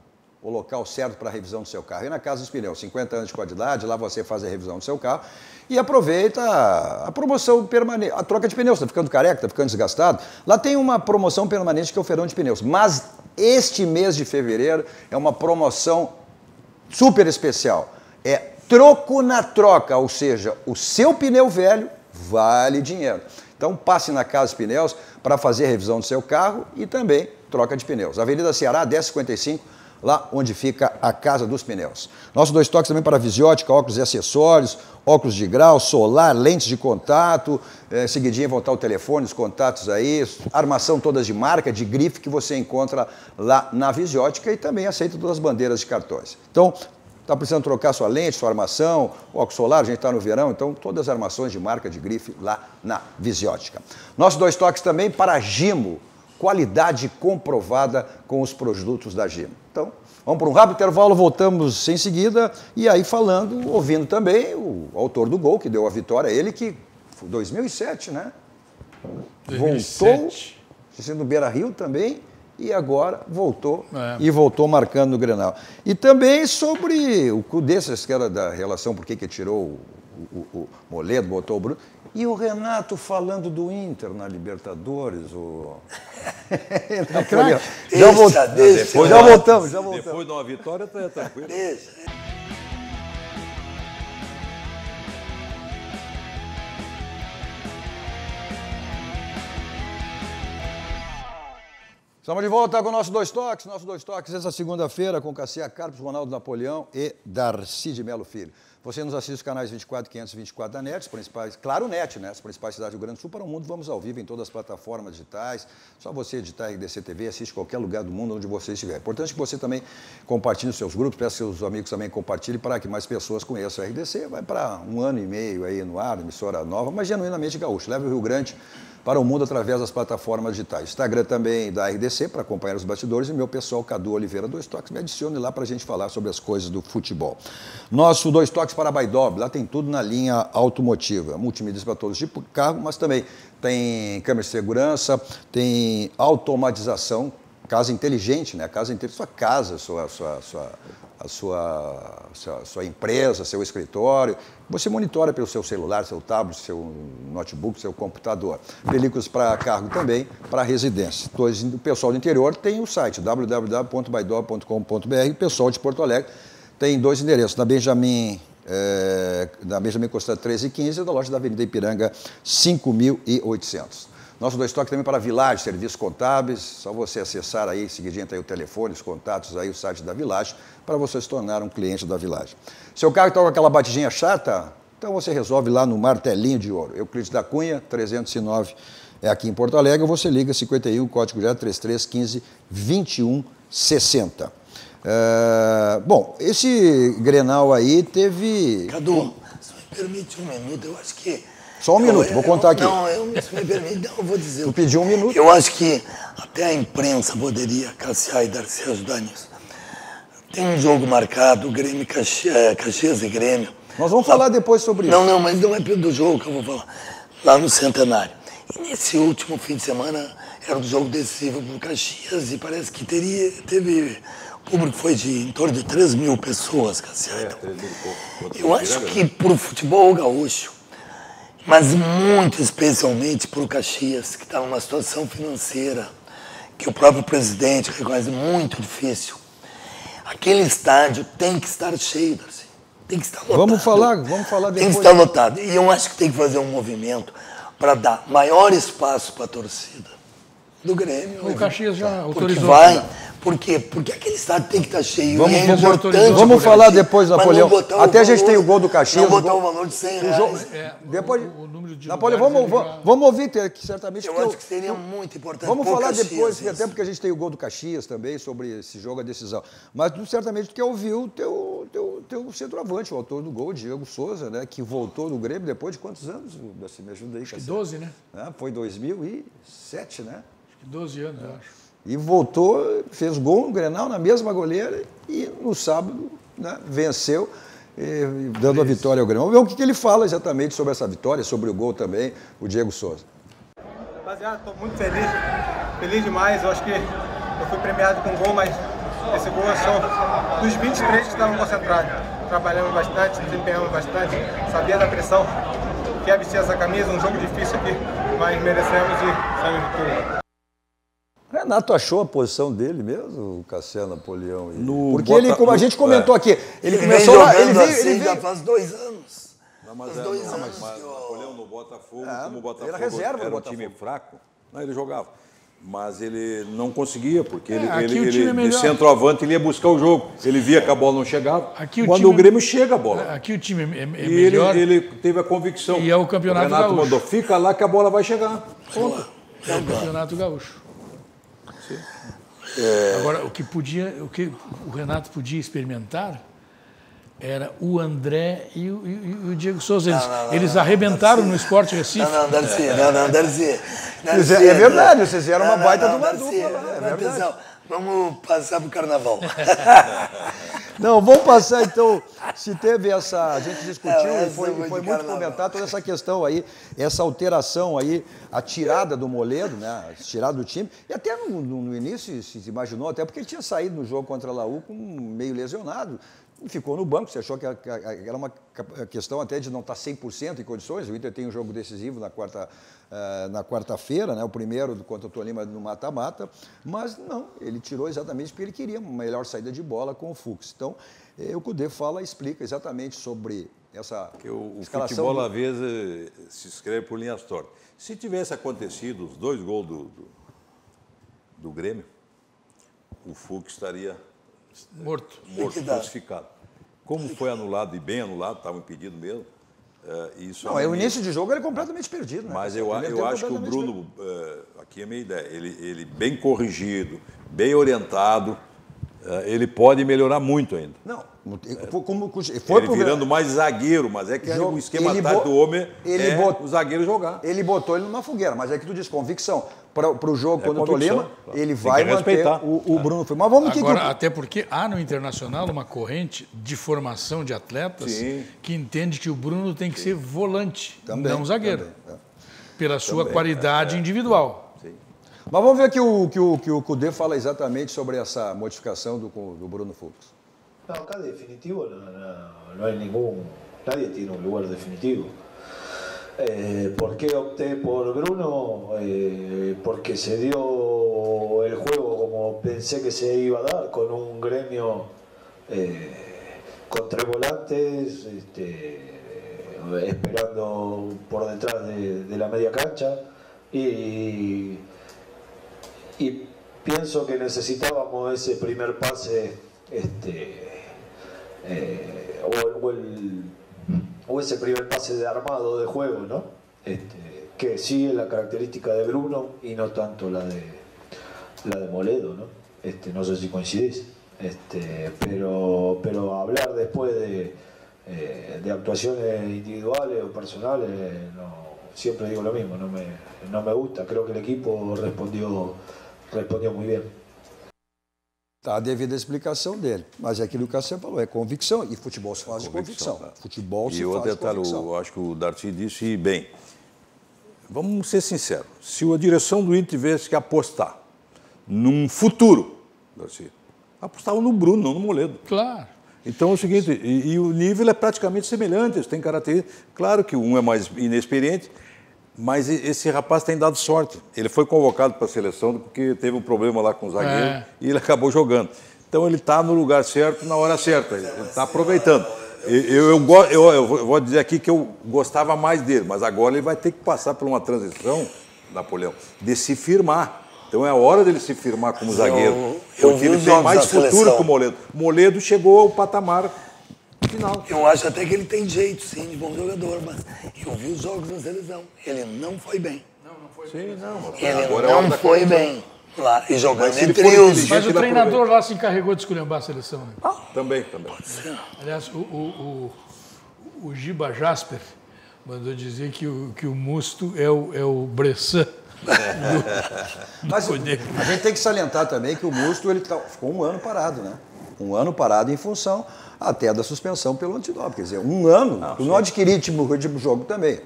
o local certo para a revisão do seu carro. E na Casa dos Pneus, 50 anos de qualidade, lá você faz a revisão do seu carro e aproveita a promoção permanente, a troca de pneus. Está ficando careca, está ficando desgastado. Lá tem uma promoção permanente que é o feirão de pneus. Mas este mês de fevereiro é uma promoção super especial. É troco na troca, ou seja, o seu pneu velho vale dinheiro. Então passe na Casa dos Pneus para fazer a revisão do seu carro e também troca de pneus. Avenida Ceará, 1055, lá onde fica a Casa dos Pneus. Nossos 2 toques também para visiótica, óculos e acessórios, óculos de grau, solar, lentes de contato, seguidinho vão estar o telefone, os contatos aí, armação todas de marca, de grife que você encontra lá na visiótica e também aceita todas as bandeiras de cartões. Então, está precisando trocar sua lente, sua armação, óculos solar, a gente está no verão, então todas as armações de marca, de grife lá na visiótica. Nossos 2 toques também para Gimo, qualidade comprovada com os produtos da Gimo. Então, vamos para um rápido intervalo, voltamos em seguida, e aí falando, ouvindo também o autor do gol, que deu a vitória, ele que, 2007, né? 2007. Voltou, no Beira-Rio também, e agora voltou, e voltou marcando no Grenal. E também sobre o Cudê, que era da relação, por que tirou o Moledo, botou o Bruno. E o Renato falando do Inter na Libertadores. Já voltamos. Depois de uma vitória, está tranquilo. Estamos de volta com o nosso 2 toques. Nosso 2 toques essa segunda-feira com Cassia Carpes, Ronaldo Napoleão e Darcy de Melo Filho. Você nos assiste os canais 24 e 524 da NET, os principais, claro, NET, né? As principais cidades do Rio Grande do Sul para o mundo. Vamos ao vivo em todas as plataformas digitais. Só você editar RDC TV, assiste qualquer lugar do mundo onde você estiver. É importante que você também compartilhe os seus grupos, peça seus amigos também compartilhem para que mais pessoas conheçam a RDC. Vai para 1 ano e meio aí no ar, emissora nova, mas genuinamente gaúcho. Leve o Rio Grande para o mundo através das plataformas digitais. Instagram também da RDC, para acompanhar os bastidores, e meu pessoal, Cadu Oliveira, 2 toques, me adicione lá para a gente falar sobre as coisas do futebol. Nosso 2 toques para a Baidob, lá tem tudo na linha automotiva, multimídias para todos os tipos de carro, mas também tem câmera de segurança, tem automatização, casa inteligente, né? A casa inteligente, sua casa, sua empresa, seu escritório. Você monitora pelo seu celular, seu tablet, seu notebook, seu computador. Películas para cargo também, para residência. O pessoal do interior tem o site www.baidó.com.br. O pessoal de Porto Alegre tem 2 endereços, na Benjamin Costa 1315 e da loja da Avenida Ipiranga 5800. Nosso Dois Toques também para Village, serviços contábeis, só você acessar aí, seguidinho tá aí o telefone, os contatos aí, o site da Village, para você se tornar um cliente da Village. Seu carro está com aquela batidinha chata? Então você resolve lá no Martelinho de Ouro. Euclides da Cunha, 309, é aqui em Porto Alegre, você liga 51, código de 3315 2160. Bom, esse Grenal aí teve... Cadu, se me permite um minuto, eu acho que... Só um minuto, vou contar aqui. Não, se me permite, eu vou dizer. Tu pediu um minuto. Eu acho que até a imprensa poderia, Cassiar e Darcy, ajudar nisso. Tem um jogo marcado, Grêmio, Caxias e Grêmio. Nós vamos falar depois sobre isso. Não, mas não é do jogo que eu vou falar. Lá no Centenário. E nesse último fim de semana era um jogo decisivo para o Caxias e parece que teve... O público foi em torno de 3 mil pessoas, Cassiar. Eu acho que para o futebol gaúcho, mas muito especialmente para o Caxias, que está numa situação financeira que o próprio presidente reconhece muito difícil. Aquele estádio tem que estar cheio, Darcy. Tem que estar lotado. Vamos falar depois. Tem que estar lotado. E eu acho que tem que fazer um movimento para dar maior espaço para a torcida do Grêmio. O Caxias já autorizou. Por quê? Porque aquele estádio tem que estar cheio. Vamos falar depois, Napoleão. Até a gente tem o gol do Caxias. Não botar o valor de R$100. Depois, Napoleão, vamos ouvir, que certamente... Eu acho que seria muito importante. Vamos falar depois, até porque a gente tem o gol do Caxias também, sobre esse jogo, a decisão. Mas certamente tu quer ouvir o teu centroavante, o autor do gol, o Diego Souza, né, que voltou do Grêmio depois de quantos anos? Me ajuda aí, acho que 12, né? Foi 2007, né? Acho que 12 anos, eu acho. E voltou, fez gol no Grenal, na mesma goleira, e no sábado, né, venceu, dando a vitória ao Grêmio. Vamos ver o que ele fala exatamente sobre essa vitória, sobre o gol também, o Diego Souza. Rapaziada, estou muito feliz demais. Eu acho que eu fui premiado com gol, mas esse gol é só dos 23 que estavam concentrados. Trabalhamos bastante, desempenhamos bastante, sabia da pressão que ia vestir essa camisa, um jogo difícil aqui, mas merecemos e saímos de tudo. Renato achou a posição dele mesmo, o Cassiano Napoleão? Porque ele, como a gente comentou aqui, ele começou lá, ele veio já faz 2 anos. Mas Napoleão no Botafogo, como o Botafogo era reserva, era um time fraco, ele jogava. Mas ele não conseguia, porque ele de centroavante ele ia buscar o jogo. Ele via que a bola não chegava. Quando o Grêmio chega a bola. Aqui o time é e melhor. Ele teve a convicção. E é o Campeonato Renato Gaúcho. mandou, fica lá que a bola vai chegar. Ponto. É o Campeonato Gaúcho. Agora, o que o Renato podia experimentar era o André e o Diego Souza. Eles arrebentaram no Sport Recife. Não, Darcy. É verdade, vocês eram uma baita de uma dupla lá. É verdade. Vamos passar para o Carnaval. Não, vamos passar então, se teve essa, a gente discutiu e foi muito comentado toda essa questão aí, essa alteração aí, a tirada do Moledo, né, a tirada do time, e até no início se imaginou, até porque ele tinha saído no jogo contra a Laú com meio lesionado, ficou no banco, você achou que era uma questão até de não estar 100% em condições, o Inter tem um jogo decisivo na quarta-feira, né, o primeiro contra o Tolima no mata-mata, mas não, ele tirou exatamente porque ele queria uma melhor saída de bola com o Fux. Então, o Kudê explica exatamente sobre essa escalação. O futebol, às vezes, se escreve por linhas tortas. Se tivesse acontecido os 2 gols do Grêmio, o Fux estaria morto, crucificado. Como foi anulado, e bem anulado, estava impedido mesmo. Isso não, o início de jogo era completamente perdido. Né? Mas eu acho que o Bruno, aqui é a minha ideia, ele bem corrigido, bem orientado, ele pode melhorar muito ainda. Não, ele virando mais zagueiro, mas é que o esquema tático do homem o zagueiro jogar. Ele botou ele numa fogueira, mas é que tu diz convicção. Para o jogo contra o Tolima, ele vai manter o Bruno. Mas vamos agora, até porque há no Internacional uma corrente de formação de atletas que entende que o Bruno tem que ser volante, não zagueiro, pela sua qualidade individual. Sim. Mas vamos ver que o Cudê fala exatamente sobre essa modificação do Bruno Fux. No, acá definitivo no hay nadie tiene un lugar definitivo. ¿Por qué opté por Bruno? Porque se dio el juego como pensé que se iba a dar, con un Gremio con 3 volantes, esperando por detrás de la media cancha, y pienso que necesitábamos ese primer pase, o ese primer pase de armado de juego, ¿no? Que sí es la característica de Bruno y no tanto la de Moledo, ¿no? No sé si coincidís, pero hablar después de actuaciones individuales o personales, siempre digo lo mismo, no me gusta. Creo que el equipo respondió muy bien. Tá a devida explicação dele. Mas é aquilo que você falou, é convicção. E futebol se faz de convicção. Futebol se faz de convicção. E outro detalhe, eu acho que o Darcy disse bem. Vamos ser sinceros. Se a direção do Inter tivesse que apostar num futuro, Darcy, apostava no Bruno, não no Moledo. Claro. Então é o seguinte, e o nível é praticamente semelhante, eles têm características. Claro que um é mais inexperiente, mas esse rapaz tem dado sorte. Ele foi convocado para a seleção porque teve um problema lá com o zagueiro e ele acabou jogando. Então ele está no lugar certo, na hora certa. Ele está aproveitando. Eu vou dizer aqui que eu gostava mais dele, mas agora ele vai ter que passar por uma transição, Napoleão, de se firmar. Então é a hora dele se firmar como zagueiro. Porque ele tem mais futuro que o Moledo. Moledo chegou ao patamar final. Eu acho até que ele tem jeito, sim, de bom jogador, mas eu vi os jogos na seleção. Ele não foi bem. Não foi bem. Sim, não. Ele não foi bem lá. E jogando entre os... Mas o treinador lá se encarregou de esculhambar a seleção, né? Também. Aliás, o Giba Jasper mandou dizer que o Musto é o Bressan. Mas a gente tem que salientar também que o Musto ficou um ano parado, né? Um ano parado em função até da suspensão pelo antidoping. Quer dizer, um ano, não adquirir ritmo de jogo também.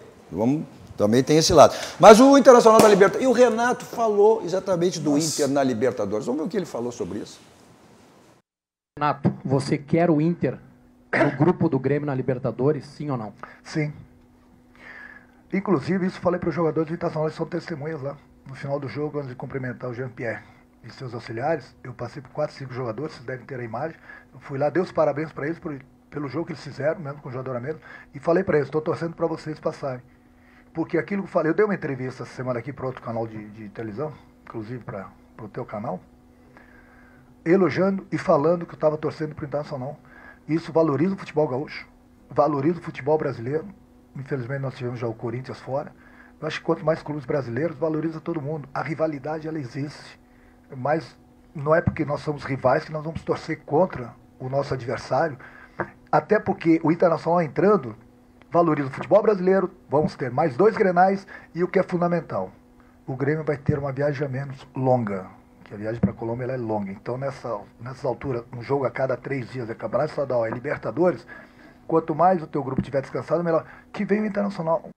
Também tem esse lado. Mas o Internacional da Libertadores... E o Renato falou exatamente do Inter na Libertadores. Vamos ver o que ele falou sobre isso. Renato, você quer o Inter no grupo do Grêmio na Libertadores, sim ou não? Sim. Inclusive, isso falei para os jogadores do Internacional, eles são testemunhas lá. No final do jogo, antes de cumprimentar o Jean-Pierre e seus auxiliares, eu passei por 4, 5 jogadores, vocês devem ter a imagem. Eu fui lá, dei os parabéns para eles pelo jogo que eles fizeram, mesmo com o jogador a menos, e falei para eles, estou torcendo para vocês passarem. Porque aquilo que eu falei, eu dei uma entrevista essa semana aqui para outro canal de televisão, inclusive para o teu canal, elogiando e falando que eu estava torcendo para o Internacional. Isso valoriza o futebol gaúcho, valoriza o futebol brasileiro. Infelizmente nós tivemos já o Corinthians fora. Eu acho que quanto mais clubes brasileiros, valoriza todo mundo. A rivalidade, ela existe. Mas não é porque nós somos rivais que nós vamos torcer contra o nosso adversário. Até porque o Internacional entrando, valoriza o futebol brasileiro. Vamos ter mais 2 Grenais e o que é fundamental, o Grêmio vai ter uma viagem a menos longa. Que a viagem para a Colômbia ela é longa. Então nessas alturas, um jogo a cada 3 dias é Campeonato Estadual, é Libertadores. Quanto mais o teu grupo tiver descansado, melhor. Que vem o Internacional.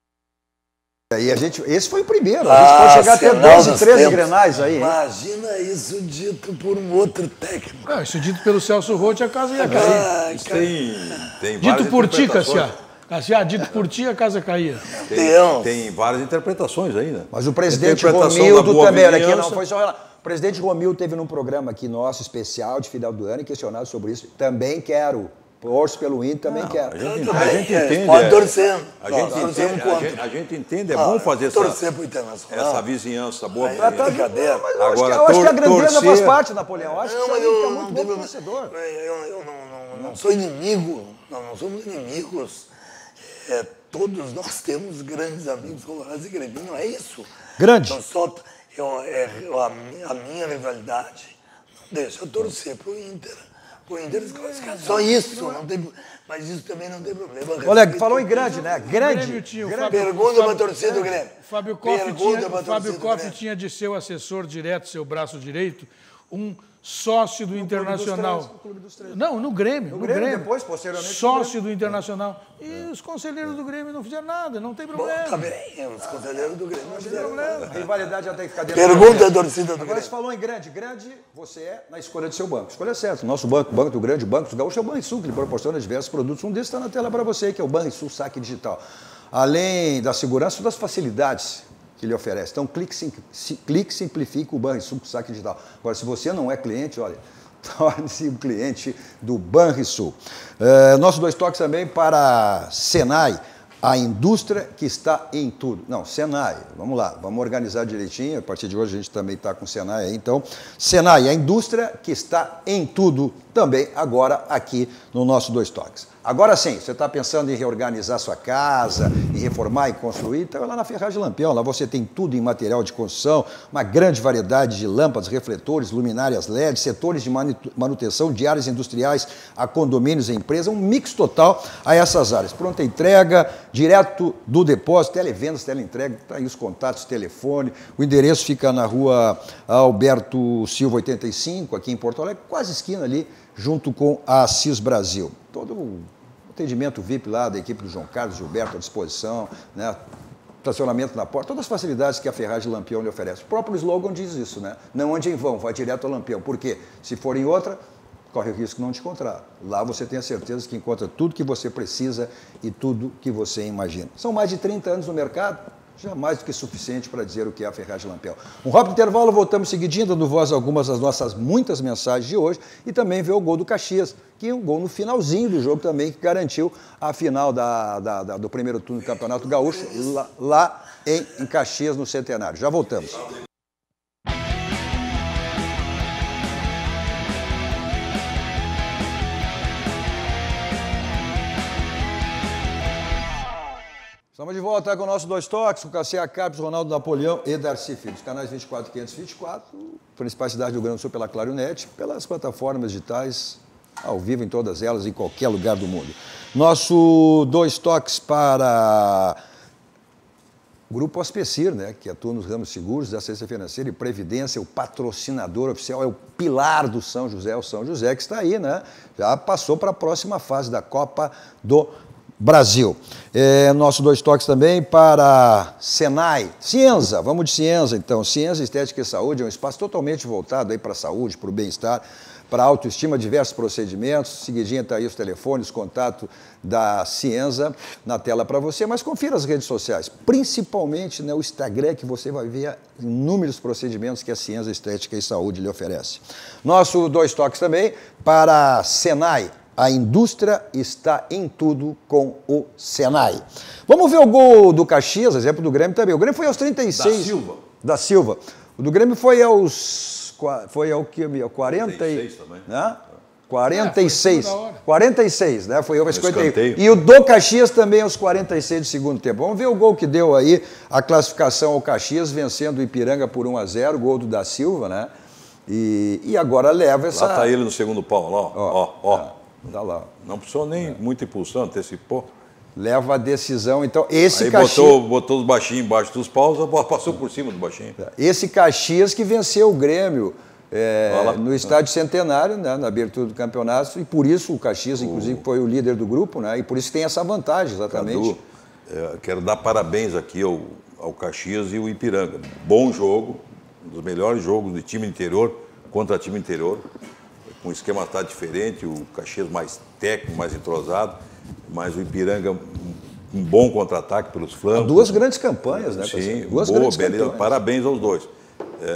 E esse foi o primeiro. A gente pode chegar até 12, 13 Grenais aí. Imagina isso dito por um outro técnico. Isso dito pelo Celso Roth, a casa ia cair. Tem dito por ti, Cassiá, dito por ti, a casa caía. Tem várias interpretações aí, né? Mas o presidente Romildo também, olha aqui, não foi só... O presidente Romildo teve num programa aqui nosso, especial, de final do ano, e questionado sobre isso. Também quero. Torço pelo Inter, também quero. A gente entende. Pode torcer. A gente entende, é bom fazer essa vizinhança boa. Brincadeira. Eu acho que a grandeza faz parte, Napoleão. Eu acho que você fica muito bom torcedor. Eu não sou inimigo, não somos inimigos. Todos nós temos grandes amigos colorados e greminhos, é isso. Grande. Então, só a minha rivalidade não deixa eu torcer pro Inter. Só isso, não tem, mas isso também não tem problema. Olha, falou em grande, né? Grande. Pergunta para a torcida do Grêmio. Fábio Koff tinha de ser o assessor direto, seu braço direito, um sócio do Internacional. No Clube dos Três. Não, no Grêmio. No Grêmio, depois, posteriormente. Sócio do Internacional. E os conselheiros do Grêmio não fizeram nada, não tem problema. Bom, tá bem, os conselheiros do Grêmio não fizeram nada. A rivalidade já tem que ficar dentro Pergunta da torcida do Agora Grêmio. você falou em grande. Grande, você é na escolha do seu banco. Escolha certa. Nosso banco, Banco do Grande, Banco do Gaúcho, é o Banrisul, que lhe proporciona diversos produtos. Um desses está na tela para você, que é o Banrisul Saque Digital. Além da segurança, das facilidades que ele oferece. Então, clique simplifica o Banrisul Saque Digital. Agora, se você não é cliente, olha, torne-se um cliente do Banrisul. Nosso 2 toques também para Senai, a indústria que está em tudo. Não, Senai, vamos lá, vamos organizar direitinho. A partir de hoje a gente também está com Senai aí. Então, Senai, a indústria que está em tudo também agora aqui no nosso 2 toques. Agora sim, você está pensando em reorganizar sua casa, em reformar e construir, então é lá na Ferragem Lampião. Lá você tem tudo em material de construção, uma grande variedade de lâmpadas, refletores, luminárias LED, setores de manutenção de áreas industriais a condomínios e empresas, um mix total a essas áreas. Pronta entrega, direto do depósito, televendas, teleentrega, tá aí os contatos, telefone. O endereço fica na rua Alberto Silva 85, aqui em Porto Alegre, quase esquina ali, junto com a Assis Brasil. Todo o atendimento VIP lá da equipe do João Carlos Gilberto à disposição, né? Estacionamento na porta, todas as facilidades que a Ferragem Lampião lhe oferece. O próprio slogan diz isso, né? Não ande em vão, vai direto ao Lampião. Por quê? Se for em outra, corre o risco de não te encontrar. Lá você tem a certeza que encontra tudo que você precisa e tudo que você imagina. São mais de 30 anos no mercado, já mais do que suficiente para dizer o que é a Ferragem Lampião. Um rápido intervalo, voltamos seguidinho, dando voz a algumas das nossas muitas mensagens de hoje e também ver o gol do Caxias, que é um gol no finalzinho do jogo também, que garantiu a final do primeiro turno do Campeonato Gaúcho, lá em Caxias, no Centenário. Já voltamos. Estamos de volta com o nosso 2 toques, com Cassia Carpes, Ronaldo Napoleão e Darcy Filho. Os canais 24 e 524, principais cidades do Rio Grande do Sul pela Claro Net, pelas plataformas digitais, ao vivo em todas elas, em qualquer lugar do mundo. Nosso 2 toques para o Grupo Aspecir, né, que atua nos ramos seguros, da assistência financeira e previdência, o patrocinador oficial, é o pilar do São José, o São José que está aí, né? Já passou para a próxima fase da Copa do Brasil. Nosso 2 toques também para Senai. Cienza, vamos de Cienza então. Cienza Estética e Saúde é um espaço totalmente voltado aí para a saúde, para o bem-estar, para a autoestima, diversos procedimentos. Seguidinha está aí os telefones, contato da Cienza na tela para você, mas confira as redes sociais, principalmente, né, o Instagram, que você vai ver inúmeros procedimentos que a Cienza Estética e Saúde lhe oferece. Nosso 2 toques também para Senai. A indústria está em tudo com o Senai. Vamos ver o gol do Caxias, exemplo do Grêmio também. O Grêmio foi aos 36. Da Silva. O do Grêmio foi aos... Foi ao que? 46 também. Né? 46. 46, né? Foi aos 51. E o do Caxias também aos 46 do segundo tempo. Vamos ver o gol que deu aí a classificação ao Caxias, vencendo o Ipiranga por 1-0, gol do da Silva, né? E agora leva essa... Lá está ele no segundo pau, ó. Dá lá. Não precisou nem muita impulsão, antecipou. Leva a decisão, então, esse aí Caxias... botou os baixinhos embaixo dos paus, a bola passou por cima do baixinho. Esse Caxias que venceu o Grêmio no Estádio Centenário, né, na abertura do campeonato, e por isso o Caxias, inclusive, foi o líder do grupo, né, e por isso tem essa vantagem, exatamente. Cadu, quero dar parabéns aqui ao Caxias e o Ipiranga. Bom jogo, um dos melhores jogos de time interior contra time interior. Com um esquema tático diferente, o Caxias mais técnico, mais entrosado, mas o Ipiranga um bom contra-ataque pelos flancos. Duas grandes campanhas, né? Sim, duas grandes beleza. Campanhas. Parabéns aos dois.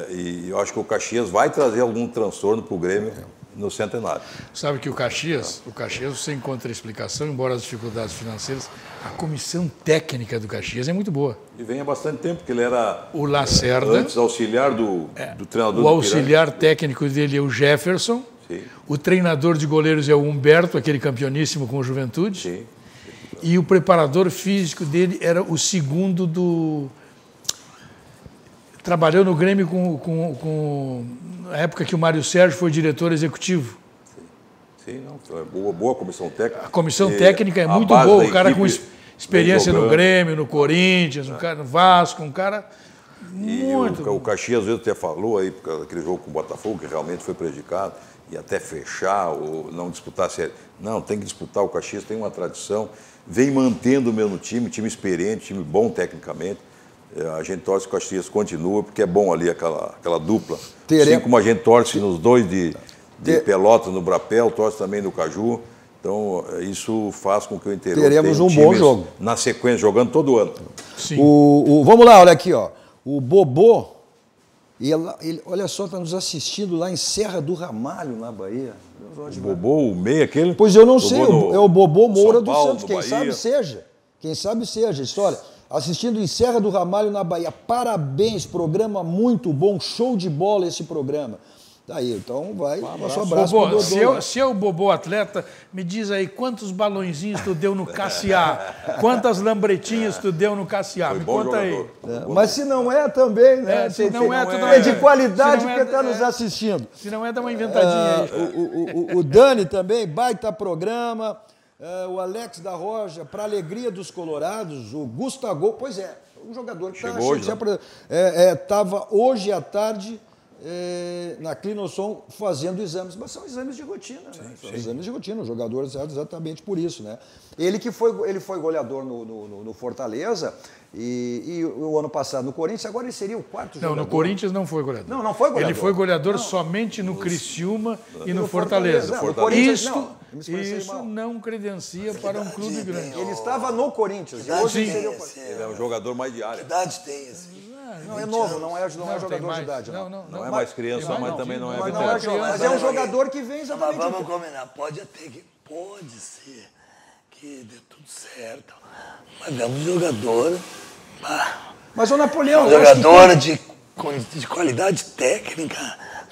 E eu acho que o Caxias vai trazer algum transtorno para o Grêmio no Centenário. Sabe que o Caxias você encontra explicação, embora as dificuldades financeiras, a comissão técnica do Caxias é muito boa. E vem há bastante tempo, porque ele era o Lacerda, antes auxiliar do treinador o auxiliar técnico dele é o Jefferson. Sim. O treinador de goleiros é o Humberto, aquele campeoníssimo com o Juventude. Sim. E o preparador físico dele era o segundo do... Trabalhou no Grêmio na época que o Mário Sérgio foi diretor executivo. Sim, não, foi boa comissão técnica. A comissão técnica é muito boa, o cara com experiência no Grêmio, no Corinthians, um cara no Vasco, um cara Muito. E o Caxias, às vezes, até falou aí, por causa daquele jogo com o Botafogo, que realmente foi prejudicado, e até fechar ou não disputar a série. Não, tem que disputar. O Caxias tem uma tradição, vem mantendo o mesmo time experiente, time bom tecnicamente. A gente torce que o Caxias continua, porque é bom ali aquela dupla. Assim como a gente torce nos dois de Pelotas, no Brapel, torce também no Caju. Então, isso faz com que o interior teremos um bom jogo. Na sequência, jogando todo ano. Sim. Vamos lá, olha aqui, ó. O Bobô, ele, olha só, está nos assistindo lá em Serra do Ramalho, na Bahia. O Bobô, o meio aquele? Pois eu não sei, é o Bobô Moura do Paulo, Santos, quem sabe seja. Quem sabe seja, história. Assistindo em Serra do Ramalho, na Bahia. Parabéns, programa muito bom, show de bola esse programa. Tá aí, então vai, nosso abraço Bobô, pro Dodô. se é o Bobô atleta, me diz aí quantos balõezinhos tu deu no Cassiá, quantas lambretinhas tu deu no Cassiá, me conta aí. Mas se não é também, né? Se não é, tudo é de qualidade porque está nos assistindo. Se não é, dá uma inventadinha aí. O Dani também, baita programa. O Alex da Roja, para alegria dos colorados, o Gustavo, pois é, um jogador que estava hoje à tarde na Clinosson fazendo exames, mas são exames de rotina, né? São exames de rotina, o jogador exatamente por isso, né? Ele foi goleador no Fortaleza e o ano passado no Corinthians, agora ele seria o quarto jogador. Não, no Corinthians não foi goleador. Não foi goleador. Ele foi goleador somente no Criciúma e no Fortaleza. Isso não credencia para um clube grande. Ele estava no Corinthians. Ele é um jogador mais de área. Que idade tem esse? Não, é novo, não é jogador de idade. Não é mais criança, mas também não é veterano. Mas é um jogador que vem exatamente... Mas vamos combinar, pode ser que dê tudo certo, mas é um jogador... Mas o Napoleão... Um jogador de qualidade técnica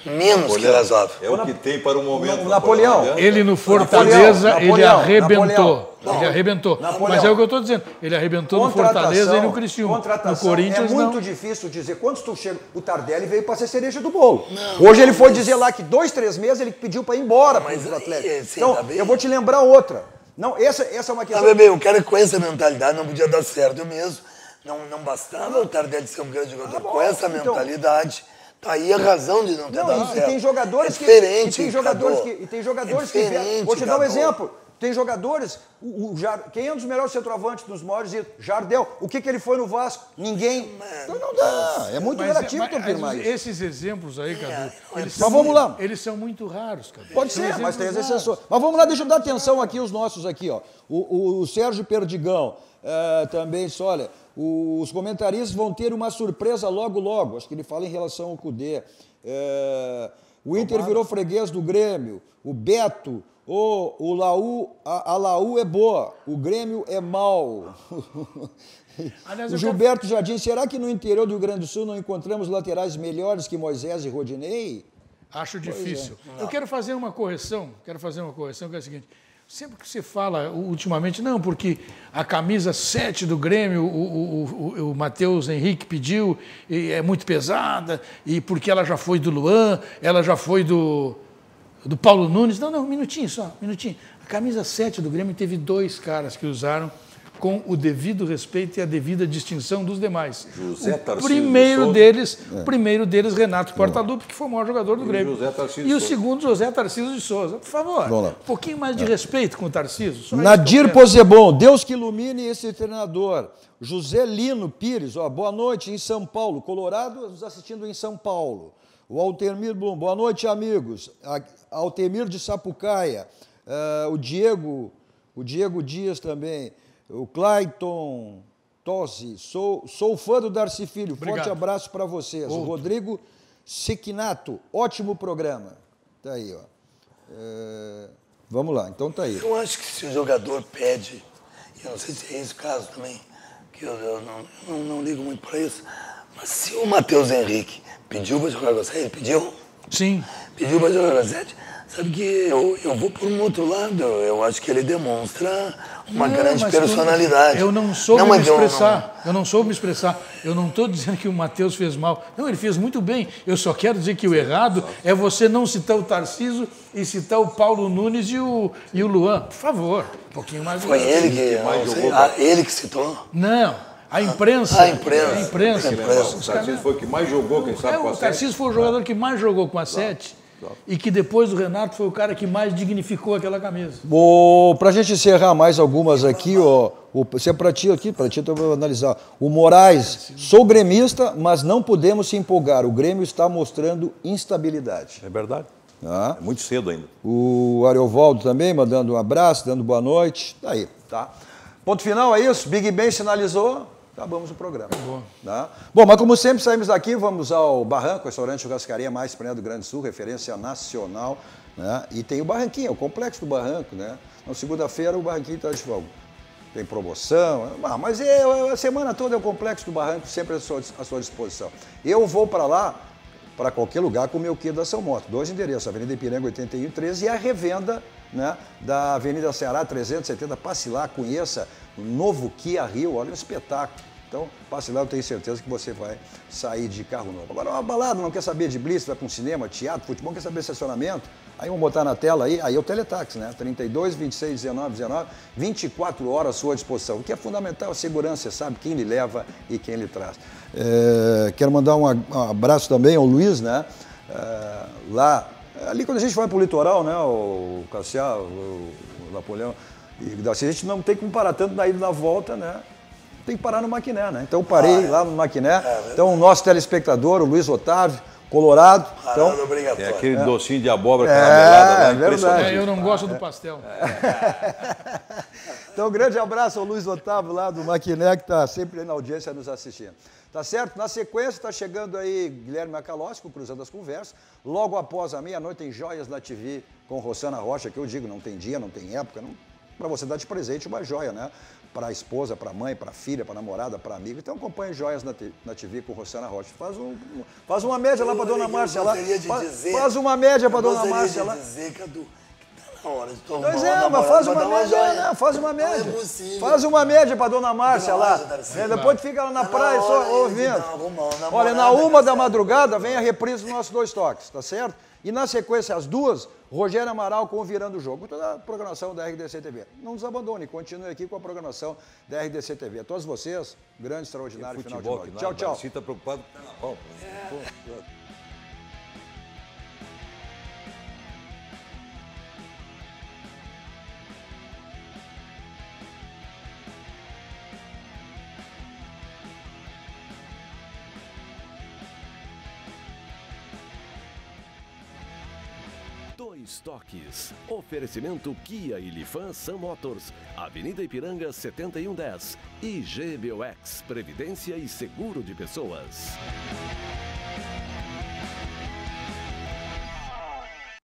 menos que razoável. É o que tem para o momento. O Napoleão... Ele no Fortaleza, ele arrebentou. Ele arrebentou. Mas é o que eu estou dizendo. Ele arrebentou no Fortaleza e no Criciúma. No Corinthians, é muito difícil dizer. Quando tu chega... O Tardelli veio para ser cereja do bolo. Hoje ele foi dizer lá que 2, 3 meses ele pediu para ir embora para o Atlético. Então, eu vou te lembrar outra. Não, essa é uma questão... Bebê, o cara com essa mentalidade não podia dar certo. Eu mesmo. Não bastava o Tardelli ser um grande jogador. Com essa mentalidade... Tá aí a razão de não ter dado certo. E tem jogadores que... E tem jogadores que vieram. Vou te dar um exemplo. Tem jogadores... Quem é um dos melhores centroavantes, dos maiores? Jardel. O que ele foi no Vasco? Ninguém. Então não dá. É muito relativo tu afirmar isso. Esses exemplos aí, Cadu, mas vamos lá. Eles são muito raros, Cadu. Pode ser, mas tem as exceções. Mas vamos lá, deixa eu dar atenção aqui, os nossos aqui, ó. O Sérgio Perdigão também, olha... Os comentaristas vão ter uma surpresa logo. Acho que ele fala em relação ao Cudê. O Inter virou freguês do Grêmio. O Beto. O Laú, a Laú é boa. O Grêmio é mau. O Gilberto Jardim. Será que no interior do Rio Grande do Sul não encontramos laterais melhores que Moisés e Rodinei? Acho difícil. Eu quero fazer uma correção. Que é a seguinte. Sempre que você fala, ultimamente, não, porque a camisa 7 do Grêmio, o Matheus Henrique pediu, e é muito pesada, e porque ela já foi do Luan, ela já foi do Paulo Nunes. Não, um minutinho só. A camisa 7 do Grêmio teve 2 caras que usaram com o devido respeito e a devida distinção dos demais. O primeiro deles, Renato Portaluppi, que foi o maior jogador do Grêmio. E o segundo, José Tarcísio de Souza. Por favor, um pouquinho mais de respeito com o Tarcísio. Nadir Pozebon, Deus que ilumine esse treinador. José Lino Pires, boa noite em São Paulo. Colorado, nos assistindo em São Paulo. O Altemir Blum, boa noite, amigos. Altemir de Sapucaia. O Diego Dias também. O Clayton Tossi, sou fã do Darcy Filho. Obrigado. Forte abraço para vocês. O Rodrigo Sequinato, ótimo programa. Tá aí, ó. Vamos lá, então tá aí. Eu acho que se o jogador pede, e eu não sei se é esse o caso também, que eu não ligo muito para isso, mas se o Matheus Henrique pediu para jogar com a 7, ele pediu? Sim. Pediu para jogar com a 7, sabe que eu vou por um outro lado, eu acho que ele demonstra uma grande personalidade. Eu não soube me expressar. Eu não soube me expressar. Eu não estou dizendo que o Matheus fez mal. Não, ele fez muito bem. Eu só quero dizer que o errado é você não citar o Tarcísio e citar o Paulo Nunes e o Luan. Por favor, um pouquinho mais. Foi ele que citou? Não. A imprensa. A imprensa. A imprensa. O Tarcísio foi o que mais jogou, quem sabe, com a O 7. Tarcísio foi o jogador que mais jogou com a 7 e que depois do Renato foi o cara que mais dignificou aquela camisa. Para a gente encerrar mais algumas aqui, se é para ti aqui, para ti eu vou analisar. O Moraes, sou gremista, mas não podemos se empolgar. O Grêmio está mostrando instabilidade. É verdade. Tá? É muito cedo ainda. O Ariovaldo também, mandando um abraço, dando boa noite. Daí, tá? Ponto final, é isso? Big Ben sinalizou, acabamos o programa. Tá? Bom, mas como sempre, saímos daqui, vamos ao Barranco, restaurante churrascaria mais premiado do Grande Sul, referência nacional. Né? E tem o Barranquinho, o complexo do Barranco. Né? Na segunda-feira, o Barranquinho está de folga. Tem promoção, mas a semana toda é o complexo do Barranco, sempre à sua disposição. Eu vou para lá, para qualquer lugar com o meu Kia da São Moto. 2 endereços, Avenida Ipiranga 8113 e a revenda, né, da Avenida Ceará 370. Passe lá, conheça o novo Kia Rio, olha um espetáculo. Então, passe lá, eu tenho certeza que você vai sair de carro novo. Agora, uma balada, não quer saber de blitz, vai para um cinema, teatro, futebol, quer saber de estacionamento? Aí vamos botar na tela aí é o Teletaxi, né? 32, 26, 19, 19, 24 horas à sua disposição. O que é fundamental é a segurança, você sabe quem lhe leva e quem lhe traz. Quero mandar um abraço também ao Luiz, né? Lá, ali quando a gente vai para o litoral, né? O Cassiá, o Napoleão, e a gente não tem como parar tanto na ida e na volta, né? Tem que parar no Maquiné, né? Então eu parei lá no Maquiné. Então o nosso telespectador, o Luiz Otávio, Colorado. Então, é aquele docinho de abóbora caramelada. É verdade. Eu não gosto do pastel. Então, um grande abraço ao Luiz Otávio lá do Maquiné, que está sempre aí na audiência nos assistindo. Tá certo? Na sequência, está chegando aí Guilherme Macalossi com Cruzando as Conversas. Logo após a meia-noite tem Joias na TV com Rossana Rocha, que eu digo, não tem dia, não tem época, para você dar de presente uma joia, né? Para a esposa, para a mãe, para a filha, para a namorada, para a amiga. Então acompanhe Joias na TV com Rossana Rocha. Faz uma média lá para dona Márcia lá. Faz uma média para dona Márcia lá. Pois é, mas faz uma média, faz uma média. Faz uma média para dona Márcia lá. Depois fica lá na praia só ouvindo. Olha, na 1 da madrugada vem a reprise dos nossos 2 toques, tá certo? E na sequência, às 2, Rogério Amaral com o Virando o Jogo. Toda a programação da RDC TV. Não nos abandone, continue aqui com a programação da RDC TV. A todos vocês, grande, extraordinário final de noite. Tchau, tchau. Você está preocupado com o carnaval. Dois Toques. Oferecimento Kia e Lifan Sam Motors. Avenida Ipiranga 7110. E GBOX. Previdência e Seguro de Pessoas.